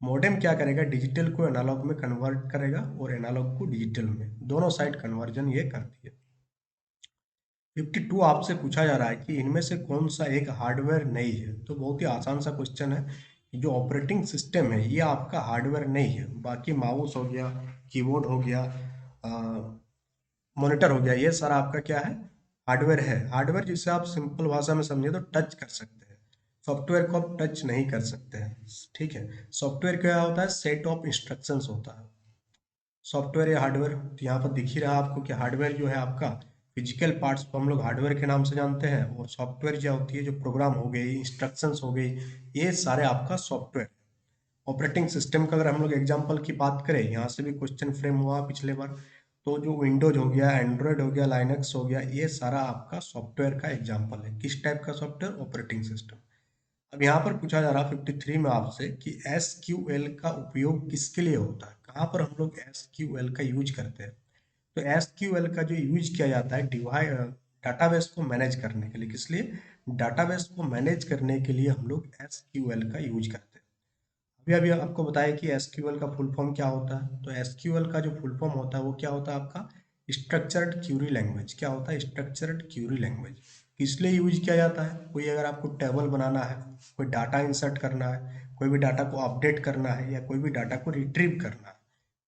मॉडेम क्या करेगा? डिजिटल को एनालॉग में कन्वर्ट करेगा और एनालॉग को डिजिटल में, दोनों साइड कन्वर्जन ये करती है। 52 आपसे पूछा जा रहा है कि इनमें से कौन सा एक हार्डवेयर नहीं है? तो बहुत ही आसान सा क्वेश्चन है कि जो ऑपरेटिंग सिस्टम है ये आपका हार्डवेयर नहीं है। बाकी माउस हो गया, कीबोर्ड हो गया, मॉनिटर हो गया, ये सारा आपका क्या है? हार्डवेयर है। हार्डवेयर जिसे आप सिंपल भाषा में समझे तो टच कर सकते हैं। सॉफ्टवेयर को आप टच नहीं कर सकते हैं। ठीक है? सॉफ्टवेयर क्या होता है? सेट ऑफ इंस्ट्रक्शंस होता है। सॉफ्टवेयर या हार्डवेयर, तो यहाँ पर दिख ही रहा आपको कि हार्डवेयर जो है आपका फिजिकल पार्ट्स को हम लोग हार्डवेयर के नाम से जानते हैं, और सॉफ्टवेयर क्या होती है? जो प्रोग्राम हो गई, इंस्ट्रक्शंस हो गई, ये सारे आपका सॉफ्टवेयर। ऑपरेटिंग सिस्टम का अगर हम लोग एग्जांपल की बात करें, यहाँ से भी क्वेश्चन फ्रेम हुआ पिछले बार, तो जो विंडोज हो गया, एंड्रॉयड हो गया, लाइनक्स हो गया, ये सारा आपका सॉफ्टवेयर का एग्जांपल है। किस टाइप का सॉफ्टवेयर? Operating system. अब यहाँ पर पूछा जा रहा 53 में आपसे कि एस क्यू एल का उपयोग किसके लिए होता है? कहाँ पर हम लोग एस क्यू एल का यूज करते हैं? तो एस क्यू एल का जो यूज किया जाता है डिवाइ डाटाबेस को मैनेज करने के लिए। किस लिए? डाटाबेस को मैनेज करने के लिए हम लोग एस क्यू एल का यूज करते हैं। अभी अभी आपको बताया कि एसक्यूएल का फुल फॉर्म क्या होता है। तो एसक्यूएल का जो फुल फॉर्म होता है वो क्या होता है आपका, स्ट्रक्चर्ड क्यूरी लैंग्वेज। क्या होता है, स्ट्रक्चर्ड क्यूरी लैंग्वेज। किस लिए यूज किया जाता है, कोई अगर आपको टेबल बनाना है, कोई डाटा इंसर्ट करना है, कोई भी डाटा को अपडेट करना है या कोई भी डाटा को रिट्रीव करना है,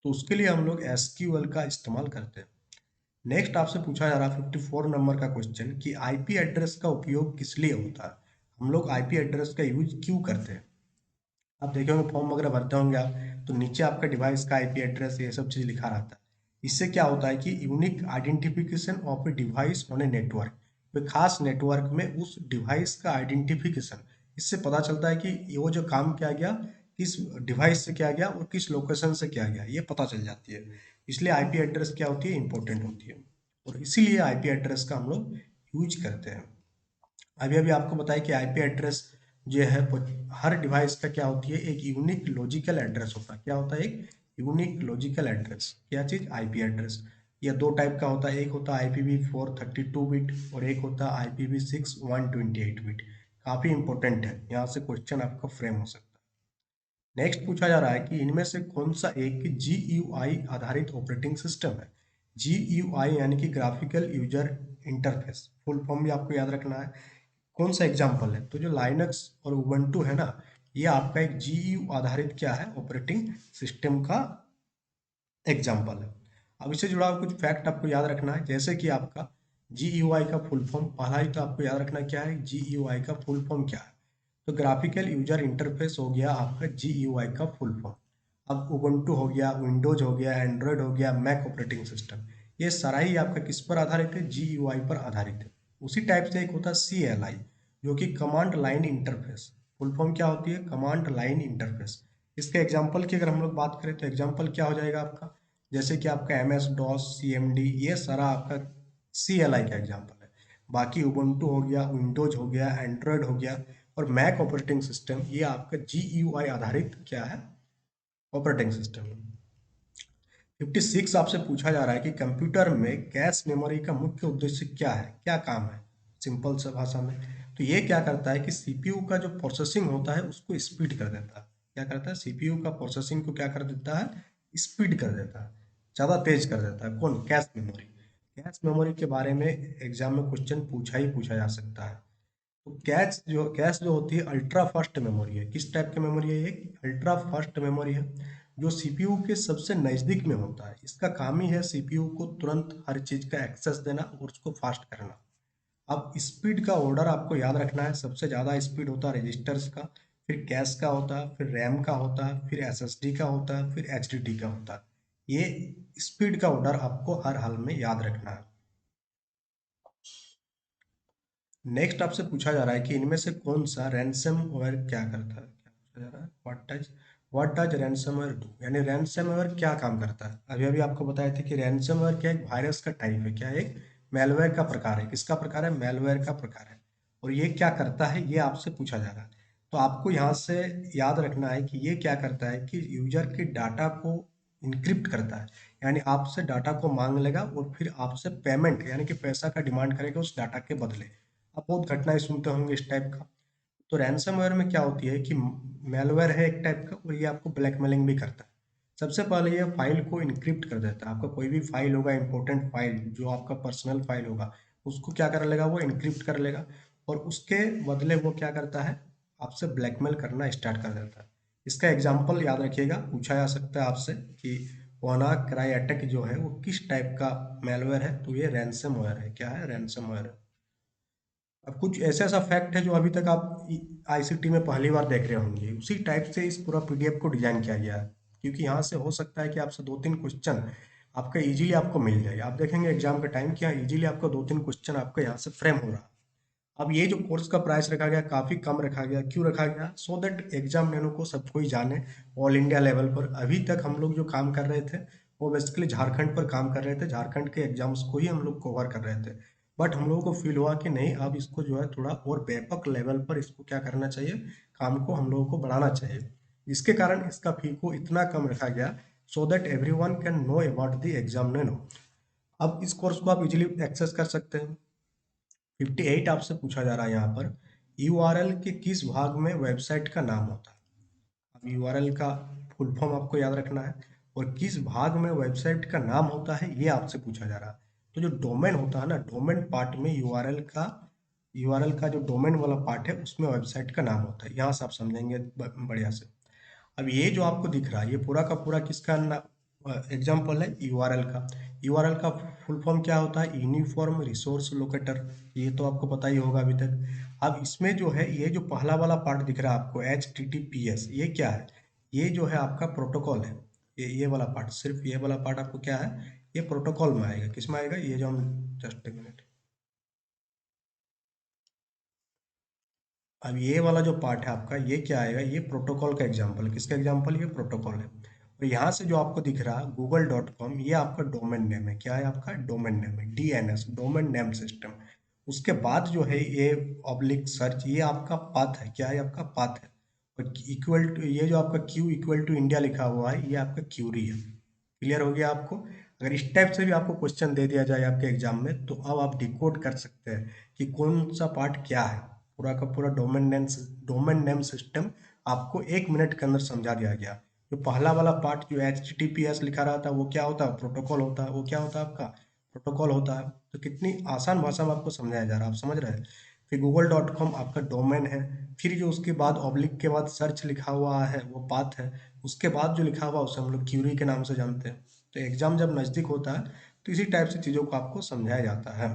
तो उसके लिए हम लोग एसक्यूएल का इस्तेमाल करते हैं। नेक्स्ट आपसे पूछा जा रहा है 54 नंबर का क्वेश्चन कि आईपी एड्रेस का उपयोग किस लिए होता है, हम लोग आईपी एड्रेस का यूज क्यों करते हैं। आप देखे होंगे फॉर्म वगैरह भरते होंगे आप, तो नीचे आपका डिवाइस का आईपी एड्रेस ये सब चीज़ लिखा रहता है। इससे क्या होता है कि unique identification of a device on a network, कोई खास नेटवर्क में उस डिवाइस का आइडेंटिफिकेशन, इससे पता चलता है कि वो जो काम किया गया किस डिवाइस से किया गया और किस लोकेशन से किया गया, ये पता चल जाती है। इसलिए आईपी एड्रेस क्या होती है, इंपॉर्टेंट होती है, और इसीलिए आईपी एड्रेस का हम लोग यूज करते हैं। अभी अभी आपको बताया कि आईपी एड्रेस जो है हर डिवाइस का क्या होती है, एक यूनिक लॉजिकल एड्रेस होता है। क्या होता है, एक यूनिक लॉजिकल एड्रेस। क्या चीज, आईपी एड्रेस। यह दो टाइप का होता है, एक होता है IPv4 32 बिट और एक होता है IPv6 128 बिट। काफी इंपॉर्टेंट है, यहाँ से क्वेश्चन आपका फ्रेम हो सकता है। नेक्स्ट पूछा जा रहा है कि इनमें से कौन सा एक GUI आधारित ऑपरेटिंग सिस्टम है। GUI यानी कि graphical user interface, full form भी आपको याद रखना है। कौन सा एग्जाम्पल है, तो जो लाइनक्स और उबंटू है ना, ये आपका एक जीयू आधारित क्या है, ऑपरेटिंग सिस्टम का एग्जाम्पल है। अब इससे जुड़ा हुआ कुछ फैक्ट आपको याद रखना है, जैसे कि आपका GUI का फुल फॉर्म, पहला ही तो आपको याद रखना क्या है, GUI का फुल फॉर्म क्या है। तो ग्राफिकल यूजर इंटरफेस हो गया आपका GUI का फुल फॉर्म। अब उबंटू हो गया, विंडोज हो गया, एंड्रॉयड हो गया, मैक ऑपरेटिंग सिस्टम, ये सारा ही आपका किस पर आधारित है, GUI पर आधारित है। उसी टाइप से एक होता है CLI, जो कि command line interface, full form क्या होती है, कमांड लाइन इंटरफेस। इसके एग्जाम्पल की अगर हम लोग बात करें तो एग्जाम्पल क्या हो जाएगा आपका, जैसे कि आपका MS DOS, CMD, ये सारा आपका CLI का एग्जाम्पल है। बाकी उबंटू हो गया, विंडोज हो गया, एंड्रॉयड हो गया और मैक ऑपरेटिंग सिस्टम, ये आपका GUI आधारित क्या है, ऑपरेटिंग सिस्टम है। 56 आपसे पूछा जा रहा है कि कंप्यूटर में कैश मेमोरी का मुख्य उद्देश्य क्या है, क्या काम है, सिंपल सा भाषा में। तो ये क्या करता है कि सीपीयू का जो प्रोसेसिंग होता है उसको स्पीड कर देता है। क्या करता है, सीपीयू का प्रोसेसिंग को क्या कर देता है, स्पीड कर देता है, ज़्यादा तेज कर देता है। कौन, कैश मेमोरी। कैश मेमोरी के बारे में एग्जाम में क्वेश्चन पूछा ही पूछा जा सकता है। तो कैश जो होती है अल्ट्रा फास्ट मेमोरी है। किस टाइप की मेमोरी है, ये अल्ट्रा फास्ट मेमोरी है, जो सीपीयू के सबसे नज़दीक में होता है। इसका काम ही है सीपीयू को तुरंत हर चीज़ का एक्सेस देना और उसको फास्ट करना। अब स्पीड का ऑर्डर आपको याद रखना है, सबसे ज़्यादा स्पीड होता है रजिस्टर्स का, फिर कैश का होता है, फिर रैम का होता है, फिर एसएसडी का होता है, फिर एचडीडी का होता है। ये स्पीड का ऑर्डर आपको हर हाल में याद रखना है। नेक्स्ट आपसे पूछा जा रहा है कि इनमें से कौन सा रैंसमवेयर क्या करता है। क्या पूछा जा रहा है, व्हाट डज रैंसमवेयर डू, यानी रैंसमवेयर क्या काम करता है। अभी अभी आपको बताया था कि रैंसमवेयर क्या, एक वायरस का टाइप है, क्या है, एक मेलवेयर का प्रकार है। किसका प्रकार है, मेलवेयर का प्रकार है। और ये क्या करता है, ये आपसे पूछा जा रहा है। तो आपको यहाँ से याद रखना है कि ये क्या करता है कि यूजर के डाटा को इनक्रिप्ट करता है, यानी आपसे डाटा को मांग लेगा और फिर आपसे पेमेंट यानी कि पैसा का डिमांड करेगा उस डाटा के बदले। आप बहुत घटनाएं सुनते होंगे इस टाइप का। तो रैंसमवेयर में क्या होती है कि मेलवेयर है एक टाइप का, और ये आपको ब्लैकमेलिंग भी करता है। सबसे पहले ये फाइल को इनक्रिप्ट कर देता है। आपका कोई भी फाइल होगा, इंपॉर्टेंट फाइल जो आपका पर्सनल फाइल होगा, उसको क्या कर लेगा, वो इनक्रिप्ट कर लेगा, और उसके बदले वो क्या करता है, आपसे ब्लैकमेल करना स्टार्ट कर देता है। इसका एग्जाम्पल याद रखिएगा, पूछा जा सकता है आपसे कि वाना क्राई जो है वो किस टाइप का मेलवेयर है। तो ये रैंसमवेयर है। क्या है, रैंसमवेयर है। अब कुछ ऐसा ऐसा फैक्ट है जो अभी तक आप आईसीटी में पहली बार देख रहे होंगे, उसी टाइप से इस पूरा पीडीएफ को डिजाइन किया गया है, क्योंकि यहाँ से हो सकता है कि आपसे दो तीन क्वेश्चन आपका इजीली आपको मिल जाए। आप देखेंगे एग्जाम के टाइम कि हाँ इजीली आपको दो तीन क्वेश्चन आपका यहाँ से फ्रेम हो रहा है। अब ये जो कोर्स का प्राइस रखा गया काफ़ी कम रखा गया, क्यों रखा गया, सो दैट एग्जाम नैनो को सब कोई जाने। ऑल इंडिया लेवल पर अभी तक हम लोग जो काम कर रहे थे वो बेसिकली झारखंड पर काम कर रहे थे, झारखंड के एग्जाम्स को ही हम लोग कवर कर रहे थे। बट हम लोगों को फील हुआ कि नहीं, अब इसको जो है थोड़ा और व्यापक लेवल पर इसको क्या करना चाहिए, काम को हम लोगों को बढ़ाना चाहिए, जिसके कारण इसका फी को इतना कम रखा गया, so that every one can know about the exam nano. अब इस कोर्स को आप इजीली एक्सेस कर सकते हैं। 58 आपसे पूछा जा रहा है यहाँ पर, यूआरएल के किस भाग में वेबसाइट का नाम होता है। अब यूआरएल का फुल फॉर्म आपको याद रखना है, और किस भाग में वेबसाइट का नाम होता है ये आपसे पूछा जा रहा है। तो जो डोमेन होता है ना, डोमेन पार्ट में यूआरएल का जो डोमेन वाला पार्ट है उसमें वेबसाइट का नाम होता है। यहाँ से आप समझेंगे बढ़िया से। अब ये जो आपको दिख रहा है ये पूरा का पूरा किसका एग्जाम्पल है, यूआरएल का। यूआरएल का फुल फॉर्म क्या होता है, यूनिफॉर्म रिसोर्स लोकेटर। ये तो आपको पता ही होगा अभी तक। अब इसमें जो है ये जो पहला वाला पार्ट दिख रहा है आपको HTTPS, ये क्या है, ये जो है आपका प्रोटोकॉल है। ये वाला पार्ट, सिर्फ ये वाला पार्ट आपको क्या है, ये प्रोटोकॉल में आएगा। किस में आएगा, ये जो हम जस्ट एक मिनट। अब ये वाला जो पार्ट है आपका, ये क्या आएगा, ये प्रोटोकॉल का एग्जांपल। किसका एग्जांपल, ये प्रोटोकॉल है। और यहाँ से जो आपको दिख रहा है google.com, ये आपका डोमेन नेम है। क्या है आपका डोमेन नेम है, DNS, डोमेन नेम सिस्टम। उसके बाद जो है ये ऑब्लिक सर्च, ये आपका पाथ है। क्या है आपका पाथ है। और इक्वल टू, ये जो आपका Q इक्वल टू इंडिया लिखा हुआ है, ये आपका क्यूरी है। क्लियर हो गया आपको। अगर इस टाइप से भी आपको क्वेश्चन दे दिया जाए आपके एग्जाम में, तो अब आप डिकोड कर सकते हैं कि कौन सा पार्ट क्या है। पूरा का पूरा डोमेन नेम सिस्टम आपको 1 मिनट के अंदर समझा दिया गया। जो पहला वाला पार्ट जो HTTPS लिखा रहा था, वो क्या होता है, प्रोटोकॉल होता है। वो क्या होता है आपका प्रोटोकॉल होता है। तो कितनी आसान भाषा में आपको समझाया जा रहा है, आप समझ रहे हैं। फिर google.com आपका डोमेन है। फिर जो उसके बाद ऑब्लिक के बाद सर्च लिखा हुआ है वो पाथ है। उसके बाद जो लिखा हुआ उसे हम लोग क्यूरी के नाम से जानते हैं। तो एग्जाम जब नज़दीक होता है तो इसी टाइप से चीज़ों को आपको समझाया जाता है।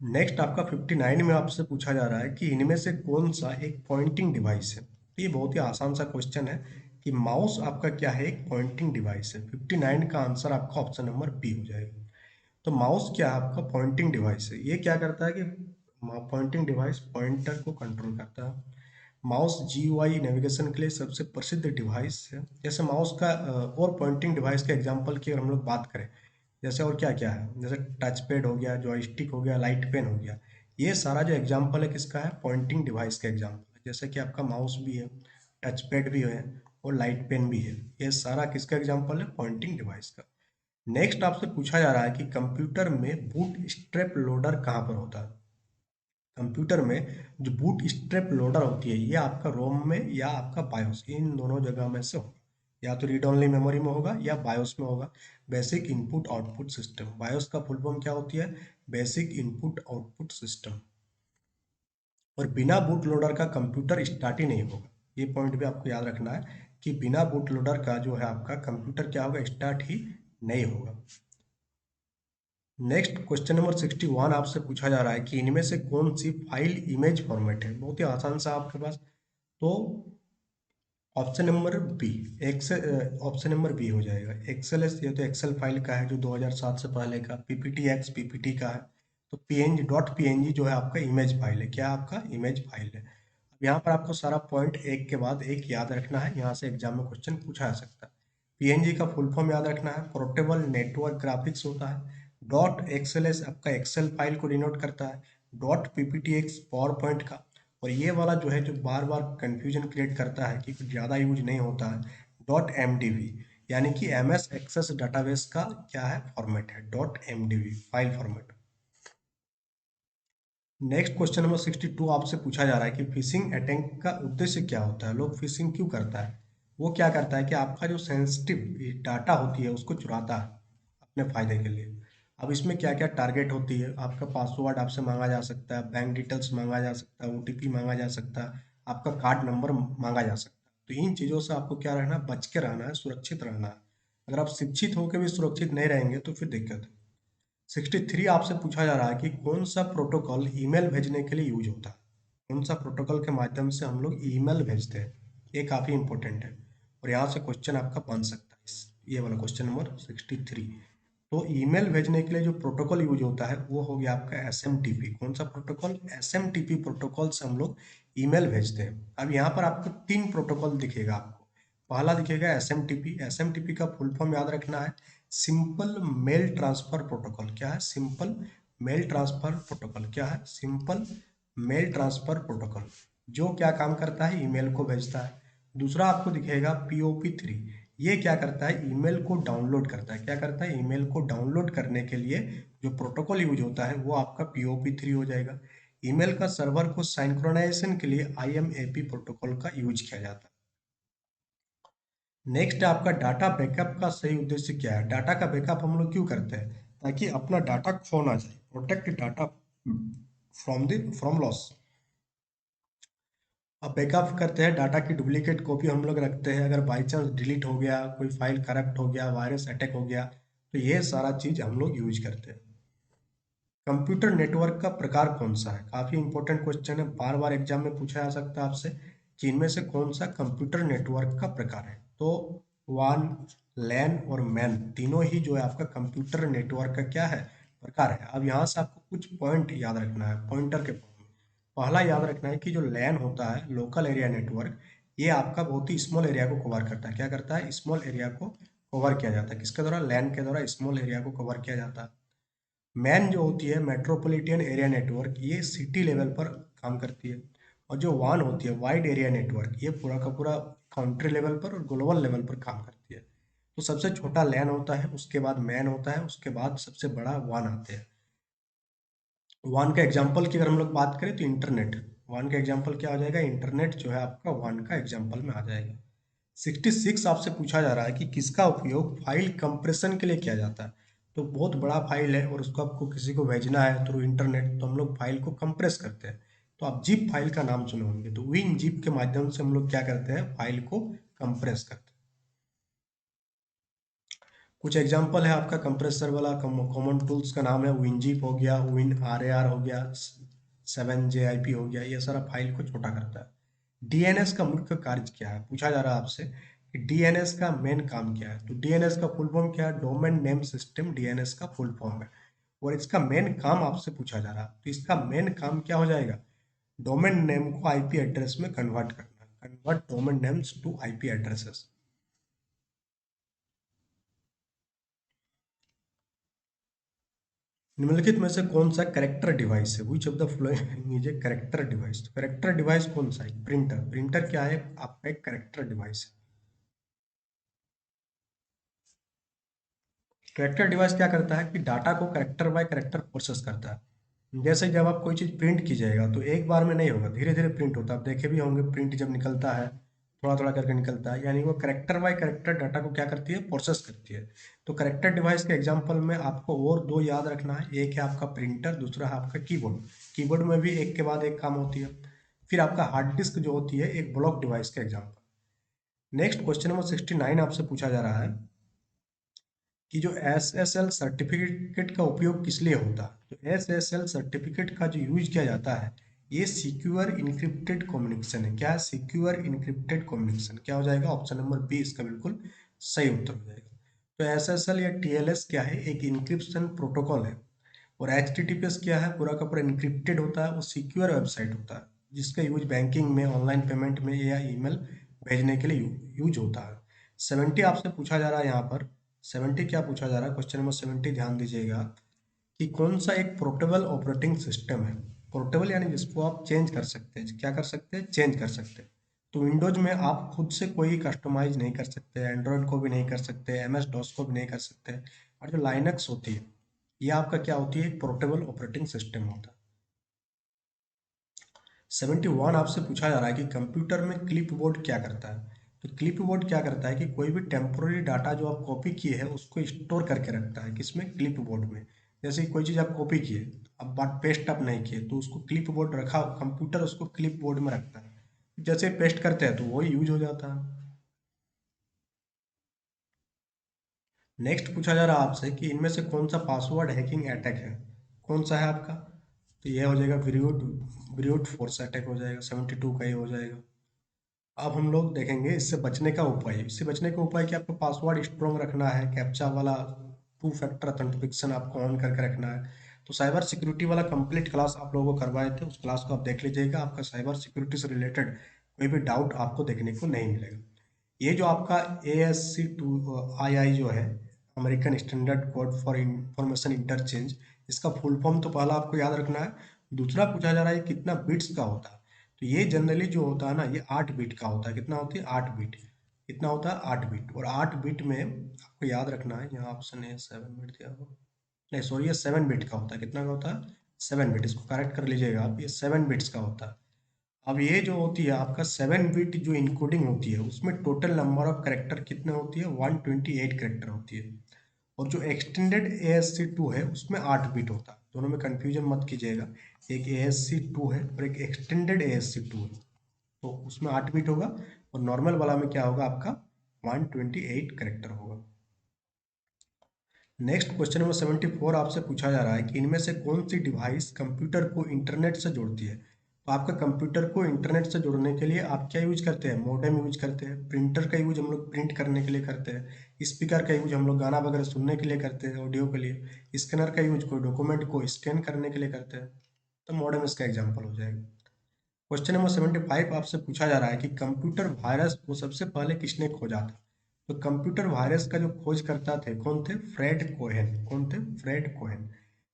नेक्स्ट आपका 59 में आपसे पूछा जा रहा है कि इनमें से कौन सा एक पॉइंटिंग डिवाइस है। तो ये बहुत ही आसान सा क्वेश्चन है कि माउस आपका क्या है, एक पॉइंटिंग डिवाइस है। 59 का आंसर आपका ऑप्शन नंबर बी हो जाएगा। तो माउस क्या है आपका, पॉइंटिंग डिवाइस है। ये क्या करता है कि पॉइंटिंग डिवाइस पॉइंटर को कंट्रोल करता है। माउस GUI नेविगेशन के लिए सबसे प्रसिद्ध डिवाइस है। जैसे माउस का और पॉइंटिंग डिवाइस के एग्जांपल की अगर हम लोग बात करें, जैसे और क्या क्या है, जैसे टच पैड हो गया, जॉयस्टिक हो गया, लाइट पेन हो गया। ये सारा जो एग्जांपल है किसका है, पॉइंटिंग डिवाइस का एग्जांपल है। जैसे कि आपका माउस भी है, टच पैड भी है, और लाइट पेन भी है। ये सारा किसका एग्जांपल है, पॉइंटिंग डिवाइस का। नेक्स्ट आपसे पूछा जा रहा है कि कंप्यूटर में बूट स्ट्रैप लोडर कहाँ पर होता है। कंप्यूटर में जो बूट स्ट्रैप लोडर होती है, ये आपका रोम में या आपका बायोस, इन दोनों जगह में से होगा। या तो रीड ओनली मेमोरी में होगा या बायोस में होगा। Basic input output system, BIOS का फुल फॉर्म क्या होती है, बेसिक इनपुट आउटपुट सिस्टम। और बिना बूट लोडर का कंप्यूटर स्टार्ट ही नहीं होगा। ये पॉइंट भी आपको याद रखना है कि बिना बूट लोडर का जो है आपका कंप्यूटर क्या होगा, स्टार्ट ही नहीं होगा। नेक्स्ट क्वेश्चन नंबर 61 आपसे पूछा जा रहा है कि इनमें से कौन सी फाइल इमेज फॉर्मेट है। बहुत ही आसान सा आपके पास। तो option number B, option number B हो जाएगा एक्सेल। ये तो एक्सेल फाइल का है जो 2007 से पहले का। PPTX PPT का है। तो PNG जो है आपका इमेज फाइल है। क्या आपका इमेज फाइल है। अब यहाँ पर आपको सारा पॉइंट एक के बाद एक याद रखना है, यहाँ से एग्जाम में क्वेश्चन पूछा जा सकता है। PNG का फुल फॉर्म याद रखना है, पोर्टेबल नेटवर्क ग्राफिक्स होता है। .XLS आपका एक्सेल फाइल को डिनोट करता है। .PPTX पावर पॉइंट का। और ये वाला जो है जो बार बार कंफ्यूजन क्रिएट करता है कि कुछ ज़्यादा यूज नहीं होता है, .MDV, यानी कि MS एक्सेस डाटाबेस का क्या है, फॉर्मेट है .MDV file format. Next question number 62 आपसे पूछा जा रहा है कि फिशिंग अटैक का उद्देश्य क्या होता है, लोग फिशिंग क्यों करता है। वो क्या करता है कि आपका जो सेंसिटिव डाटा होती है उसको चुराता है अपने फायदे के लिए। अब इसमें क्या क्या टारगेट होती है, आपका पासवर्ड आपसे मांगा जा सकता है, बैंक डिटेल्स मांगा जा सकता है, OTP मांगा जा सकता है, आपका कार्ड नंबर मांगा जा सकता है। तो इन चीज़ों से आपको क्या रहना है, बच के रहना है, सुरक्षित रहना है। अगर आप शिक्षित होकर भी सुरक्षित नहीं रहेंगे तो फिर दिक्कत है। 63 आपसे पूछा जा रहा है कि कौन सा प्रोटोकॉल ईमेल भेजने के लिए यूज होता है। कौन सा प्रोटोकॉल के माध्यम से हम लोग ईमेल भेजते हैं, ये काफ़ी इंपॉर्टेंट है। और यहाँ से क्वेश्चन आपका बन सकता है ये वाला क्वेश्चन नंबर 63। तो ईमेल भेजने के लिए जो प्रोटोकॉल यूज होता है वो हो गया आपका SMTP। कौन सा प्रोटोकॉल, SMTP प्रोटोकॉल से हम लोग ईमेल भेजते हैं। अब यहाँ पर आपको 3 प्रोटोकॉल दिखेगा आपको। पहला दिखेगा SMTP। SMTP का फुल फॉर्म याद रखना है, सिंपल मेल ट्रांसफर प्रोटोकॉल। क्या है, सिंपल मेल ट्रांसफर प्रोटोकॉल। क्या है, सिंपल मेल ट्रांसफर प्रोटोकॉल। जो क्या काम करता है, ईमेल को भेजता है। दूसरा आपको दिखेगा POP3। ये क्या करता है, ईमेल को डाउनलोड करता है। क्या करता है, ईमेल को डाउनलोड करने के लिए जो प्रोटोकॉल यूज होता है वो आपका POP3 हो जाएगा। ईमेल का सर्वर को सिंक्रोनाइजेशन के लिए IMAP प्रोटोकॉल का यूज किया जाता है। नेक्स्ट है आपका डाटा बैकअप का सही उद्देश्य क्या है। डाटा का बैकअप हम लोग क्यों करते हैं, ताकि अपना डाटा खो ना जाए, प्रोटेक्ट डाटा फ्रॉम लॉस। अब बैकअप करते हैं, डाटा की डुप्लीकेट कॉपी हम लोग रखते हैं, अगर बाई चांस डिलीट हो गया, कोई फाइल करप्ट हो गया, वायरस अटैक हो गया, तो ये सारा चीज हम लोग यूज करते हैं। कंप्यूटर नेटवर्क का प्रकार कौन सा है, काफी इंपॉर्टेंट क्वेश्चन है, बार बार एग्जाम में पूछा जा सकता है आपसे कि इनमें से कौन सा कंप्यूटर नेटवर्क का प्रकार है। तो वान, लैन और मैन तीनों ही जो है आपका कंप्यूटर नेटवर्क का क्या है, प्रकार है। अब यहाँ से आपको कुछ पॉइंट याद रखना है, पॉइंटर के फॉर्म में। पहला याद रखना है कि जो लैन होता है, लोकल एरिया नेटवर्क, ये आपका बहुत ही स्मॉल एरिया को कवर करता है। क्या करता है, स्मॉल एरिया को कवर किया जाता है। किसके द्वारा, लैन के द्वारा स्मॉल एरिया को कवर किया जाता है। मैन जो होती है, मेट्रोपॉलिटन एरिया नेटवर्क, ये सिटी लेवल पर काम करती है। और जो वान होती है, वाइड एरिया नेटवर्क, ये पूरा का पूरा कंट्री लेवल पर और ग्लोबल लेवल पर काम करती है। तो सबसे छोटा लैन होता है, उसके बाद मैन होता है, उसके बाद सबसे बड़ा वान आते हैं। वान का एग्जाम्पल की अगर हम लोग बात करें तो इंटरनेट, वान का एग्जाम्पल क्या हो जाएगा, इंटरनेट जो है आपका वान का एग्जाम्पल में आ जाएगा। 66 आपसे पूछा जा रहा है कि किसका उपयोग फाइल कंप्रेशन के लिए किया जाता है। तो बहुत बड़ा फाइल है और उसको आपको किसी को भेजना है थ्रू इंटरनेट, तो हम लोग फाइल को कंप्रेस करते हैं। तो आप जिप फाइल का नाम सुने होंगे, तो विन जिप के माध्यम से हम लोग क्या करते हैं, फाइल को कंप्रेस करते हैं। कुछ एग्जांपल है आपका कंप्रेसर वाला, कॉमन टूल्स का नाम है विनजिप हो गया, विन RAR हो गया, 7JIP हो गया, ये सारा फाइल को छोटा करता है। DNS का मुख्य कार्य क्या है, पूछा जा रहा है आपसे कि DNS का मेन काम क्या है। तो DNS का फुल फॉर्म क्या है, डोमेन नेम सिस्टम, DNS का फुल फॉर्म है। और इसका मेन काम आपसे पूछा जा रहा है, तो इसका मेन काम क्या हो जाएगा, डोमेन नेम को IP एड्रेस में कन्वर्ट करना, convert domain names to IP addresses. निम्नलिखित में से कौन सा करेक्टर डिवाइस है, which of the following is a character device. तो करेक्टर डिवाइस कौन सा है, प्रिंटर। प्रिंटर क्या है, आपका एक करेक्टर डिवाइस है। करेक्टर डिवाइस क्या करता है कि डाटा को करेक्टर बाय करेक्टर प्रोसेस करता है। जैसे जब आप कोई चीज़ प्रिंट कीजिएगा तो एक बार में नहीं होगा, धीरे धीरे प्रिंट होता है। आप देखे भी होंगे प्रिंट जब निकलता है, थोड़ा थोड़ा करके निकलता है, यानी वो करेक्टर बाय करेक्टर डाटा को क्या करती है, प्रोसेस करती है। तो करेक्टर डिवाइस के एग्जांपल में आपको और दो याद रखना है, एक है आपका प्रिंटर, दूसरा है आपका कीबोर्ड। कीबोर्ड में भी एक के बाद एक काम होती है। फिर आपका हार्ड डिस्क जो होती है, एक ब्लॉक डिवाइस का एग्जाम्पल। नेक्स्ट क्वेश्चन नंबर 69 आपसे पूछा जा रहा है कि जो SSL सर्टिफिकेट का उपयोग किस लिए होता है। तो SSL सर्टिफिकेट का जो यूज किया जाता है, ये सिक्योर इनक्रिप्टेड कम्युनिकेशन है। क्या है, सिक्योर इनक्रिप्टेड कम्युनिकेशन। क्या हो जाएगा, ऑप्शन नंबर बी इसका बिल्कुल सही उत्तर हो जाएगा। तो SSL या TLS क्या है, एक इनक्रिप्शन प्रोटोकॉल है। और HTTPS क्या है, पूरा का पूरा इनक्रिप्टेड होता है, वो सिक्योर वेबसाइट होता है, जिसका यूज बैंकिंग में, ऑनलाइन पेमेंट में या ईमेल भेजने के लिए यूज होता है। 70 आपसे पूछा जा रहा है यहाँ पर। 70 क्या पूछा जा रहा है, क्वेश्चन नंबर 70 ध्यान दीजिएगा कि कौन सा एक पोर्टेबल ऑपरेटिंग सिस्टम है। पोर्टेबल यानी जिसको आप चेंज कर सकते हैं, क्या कर सकते हैं, चेंज कर सकते हैं। तो विंडोज में आप खुद से कोई कस्टमाइज नहीं कर सकते, एंड्रॉयड को भी नहीं कर सकते, MS DOS को भी नहीं कर सकते। और जो लाइनक्स होती है, ये आपका क्या होती है, एक पोर्टेबल ऑपरेटिंग सिस्टम होता है। 71 आपसे पूछा जा रहा है कि कंप्यूटर में क्लिप बोर्ड क्या करता है। तो क्लिप बोर्ड क्या करता है कि कोई भी टेम्पोररी डाटा जो आप कॉपी किए हैं उसको स्टोर करके रखता है, किसमें, क्लिप बोर्ड में। जैसे कि कोई चीज़ आप कॉपी किए, अब बात पेस्ट आप नहीं किए, तो उसको क्लिप बोर्ड रखा, कंप्यूटर उसको क्लिप बोर्ड में रखता है। जैसे पेस्ट करते हैं तो वही यूज हो जाता है। नेक्स्ट पूछा जा रहा है आपसे कि इनमें से कौन सा पासवर्ड हैकिंग अटैक है, कौन सा है आपका। तो ये हो जाएगा ब्रूट ब्रूट फोर्स अटैक हो जाएगा, 72 का ये हो जाएगा। अब हम लोग देखेंगे इससे बचने का उपाय। इससे बचने का उपाय कि आपको पासवर्ड स्ट्रॉन्ग रखना है, कैप्चा वाला 2 फैक्टर ऑथेंटिकेशन आपको ऑन करके रखना है। तो साइबर सिक्योरिटी वाला कंप्लीट क्लास आप लोगों को करवाए थे, उस क्लास को आप देख लीजिएगा, आपका साइबर सिक्योरिटी से रिलेटेड कोई भी डाउट आपको देखने को नहीं मिलेगा। ये जो आपका ASC2II जो है, American standard code for information interchange, इसका फुल फॉर्म तो पहला आपको याद रखना है। दूसरा पूछा जा रहा है कितना बिट्स का होता है। तो ये जनरली जो होता है ना, ये 8 बिट का होता है। कितना होती है, 8 बिट। कितना होता है, 8 बिट। और 8 बिट में आपको याद रखना है, यहाँ ऑप्शन है 7 बिट दिया हुआ, नहीं सॉरी, ये 7 बिट का होता है। कितना का होता है, 7 बिट, इसको करेक्ट कर लीजिएगा आप, ये 7 बिट्स का होता है। अब ये जो होती है आपका 7 बिट जो इनकोडिंग होती है, उसमें टोटल नंबर ऑफ करेक्टर कितने होती है, 128 करेक्टर होती है। और जो एक्सटेंडेड ASC2 है उसमें 8 बिट होता है, दोनों में कंफ्यूजन मत कीजिएगा। एक ASC2 है और एक एक्सटेंडेड ASC2 है, तो उसमें 8 बिट होगा, और नॉर्मल वाला में क्या होगा आपका 128 करेक्टर होगा। नेक्स्ट क्वेश्चन नंबर 74 आपसे पूछा जा रहा है कि इनमें से कौन सी डिवाइस कंप्यूटर को इंटरनेट से जोड़ती है। तो आपका कंप्यूटर को इंटरनेट से जोड़ने के लिए आप क्या यूज करते हैं, मॉडेम यूज करते हैं, प्रिंटर का यूज हम लोग प्रिंट करने के लिए करते हैं, स्पीकर का यूज हम लोग गाना वगैरह सुनने के लिए करते हैं ऑडियो के लिए, स्कैनर का यूज कोई डॉक्यूमेंट को स्कैन करने के लिए करते हैं, तो मॉडेम इसका एग्जाम्पल हो जाएगा। क्वेश्चन नंबर 75 आपसे पूछा जा रहा है कि कंप्यूटर वायरस को सबसे पहले किसने खोजा था। तो कंप्यूटर वायरस का जो खोजकर्ता थे कौन थे, फ्रेड कोहेन। कौन थे, फ्रेड कोहेन।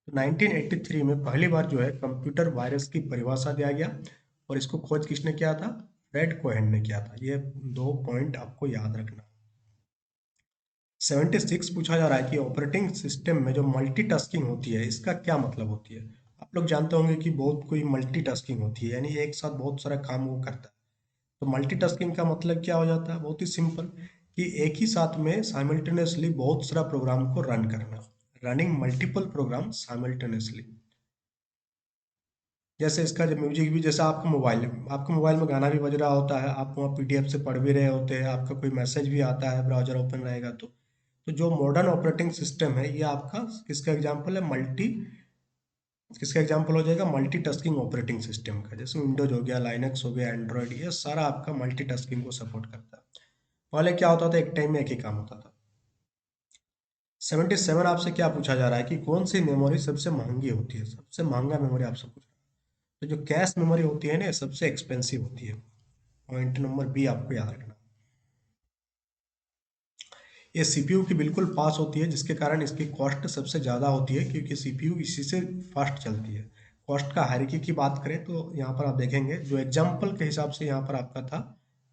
तो 1983 में पहली बार जो है कंप्यूटर वायरस की परिभाषा दिया गया, और इसको खोज किसने किया था, फ्रेड कोहेन ने किया था। ये 2 पॉइंट आपको याद रखना। 76 पूछा जा रहा है कि ऑपरेटिंग सिस्टम में जो मल्टीटास्किंग होती है इसका क्या मतलब होती है। आप लोग जानते होंगे कि बहुत कोई मल्टीटास्किंग होती है, यानी एक साथ बहुत सारा काम वो करता है। तो मल्टीटास्किंग का मतलब क्या हो जाता है, बहुत ही सिंपल, कि एक ही साथ में साइमल्टेनियसली बहुत सारा प्रोग्राम को रन करना, रनिंग मल्टीपल प्रोग्राम साइमल्टेनियसली। जैसे इसका जब म्यूजिक भी, जैसा आपका मोबाइल में गाना भी बज रहा होता है, आप वहाँ PDF से पढ़ भी रहे होते हैं, आपका कोई मैसेज भी आता है, ब्राउजर ओपन रहेगा तो जो मॉडर्न ऑपरेटिंग सिस्टम है ये आपका किसका एग्जांपल है, किसका एग्जांपल हो जाएगा, मल्टीटास्किंग ऑपरेटिंग सिस्टम का। जैसे विंडोज हो गया, लाइनक्स हो गया, एंड्रॉयड, ये सारा आपका मल्टीटास्किंग को सपोर्ट करता है। पहले क्या होता था, एक टाइम में एक ही काम होता था। 77 आपसे क्या पूछा जा रहा है कि कौन सी मेमोरी सबसे महंगी होती है, सबसे महंगा मेमोरी आपसे पूछ रहा है। तो जो कैश मेमोरी होती है ना, ये सबसे एक्सपेंसिव होती है। पॉइंट नंबर बी आपको याद रखना। ये CPU की बिल्कुल पास होती है, जिसके कारण इसकी कॉस्ट सबसे ज़्यादा होती है, क्योंकि CPU इसी से फास्ट चलती है। कॉस्ट का हायरार्की की बात करें तो यहाँ पर आप देखेंगे जो एग्जाम्पल के हिसाब से यहाँ पर आपका था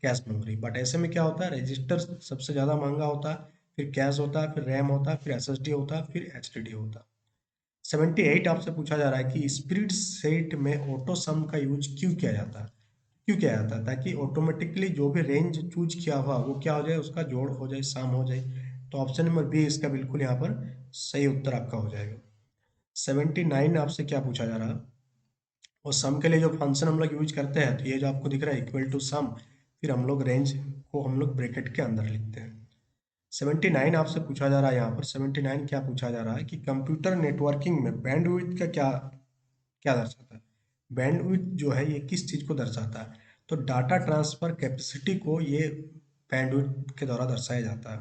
कैश मेमोरी, बट ऐसे में क्या होता है, रजिस्टर सबसे ज़्यादा महंगा होता है, फिर कैश होता है, फिर रैम होता है, फिर SSD होता है, फिर HDD होता है। 78 आपसे पूछा जा रहा है कि स्प्लिट सेट में ऑटो सम का यूज क्यों किया जाता है। क्यों किया जाता है, ताकि ऑटोमेटिकली जो भी रेंज चूज किया हुआ वो क्या हो जाए, उसका जोड़ हो जाए, सम हो जाए। तो ऑप्शन नंबर बी इसका बिल्कुल यहाँ पर सही उत्तर आपका हो जाएगा। 79 आपसे क्या पूछा जा रहा है, और सम के लिए जो फंक्शन हम लोग यूज करते हैं, तो ये जो आपको दिख रहा है इक्वल टू सम, फिर हम लोग रेंज को हम लोग ब्रैकेट के अंदर लिखते हैं। 79 आपसे पूछा जा रहा है, यहाँ पर 79 क्या पूछा जा रहा है कि कंप्यूटर नेटवर्किंग में बैंडविड्थ का क्या क्या दर्शाता है। बैंडविड्थ जो है ये किस चीज़ को दर्शाता है, तो डाटा ट्रांसफर कैपेसिटी को ये बैंडविड्थ के द्वारा दर्शाया जाता है।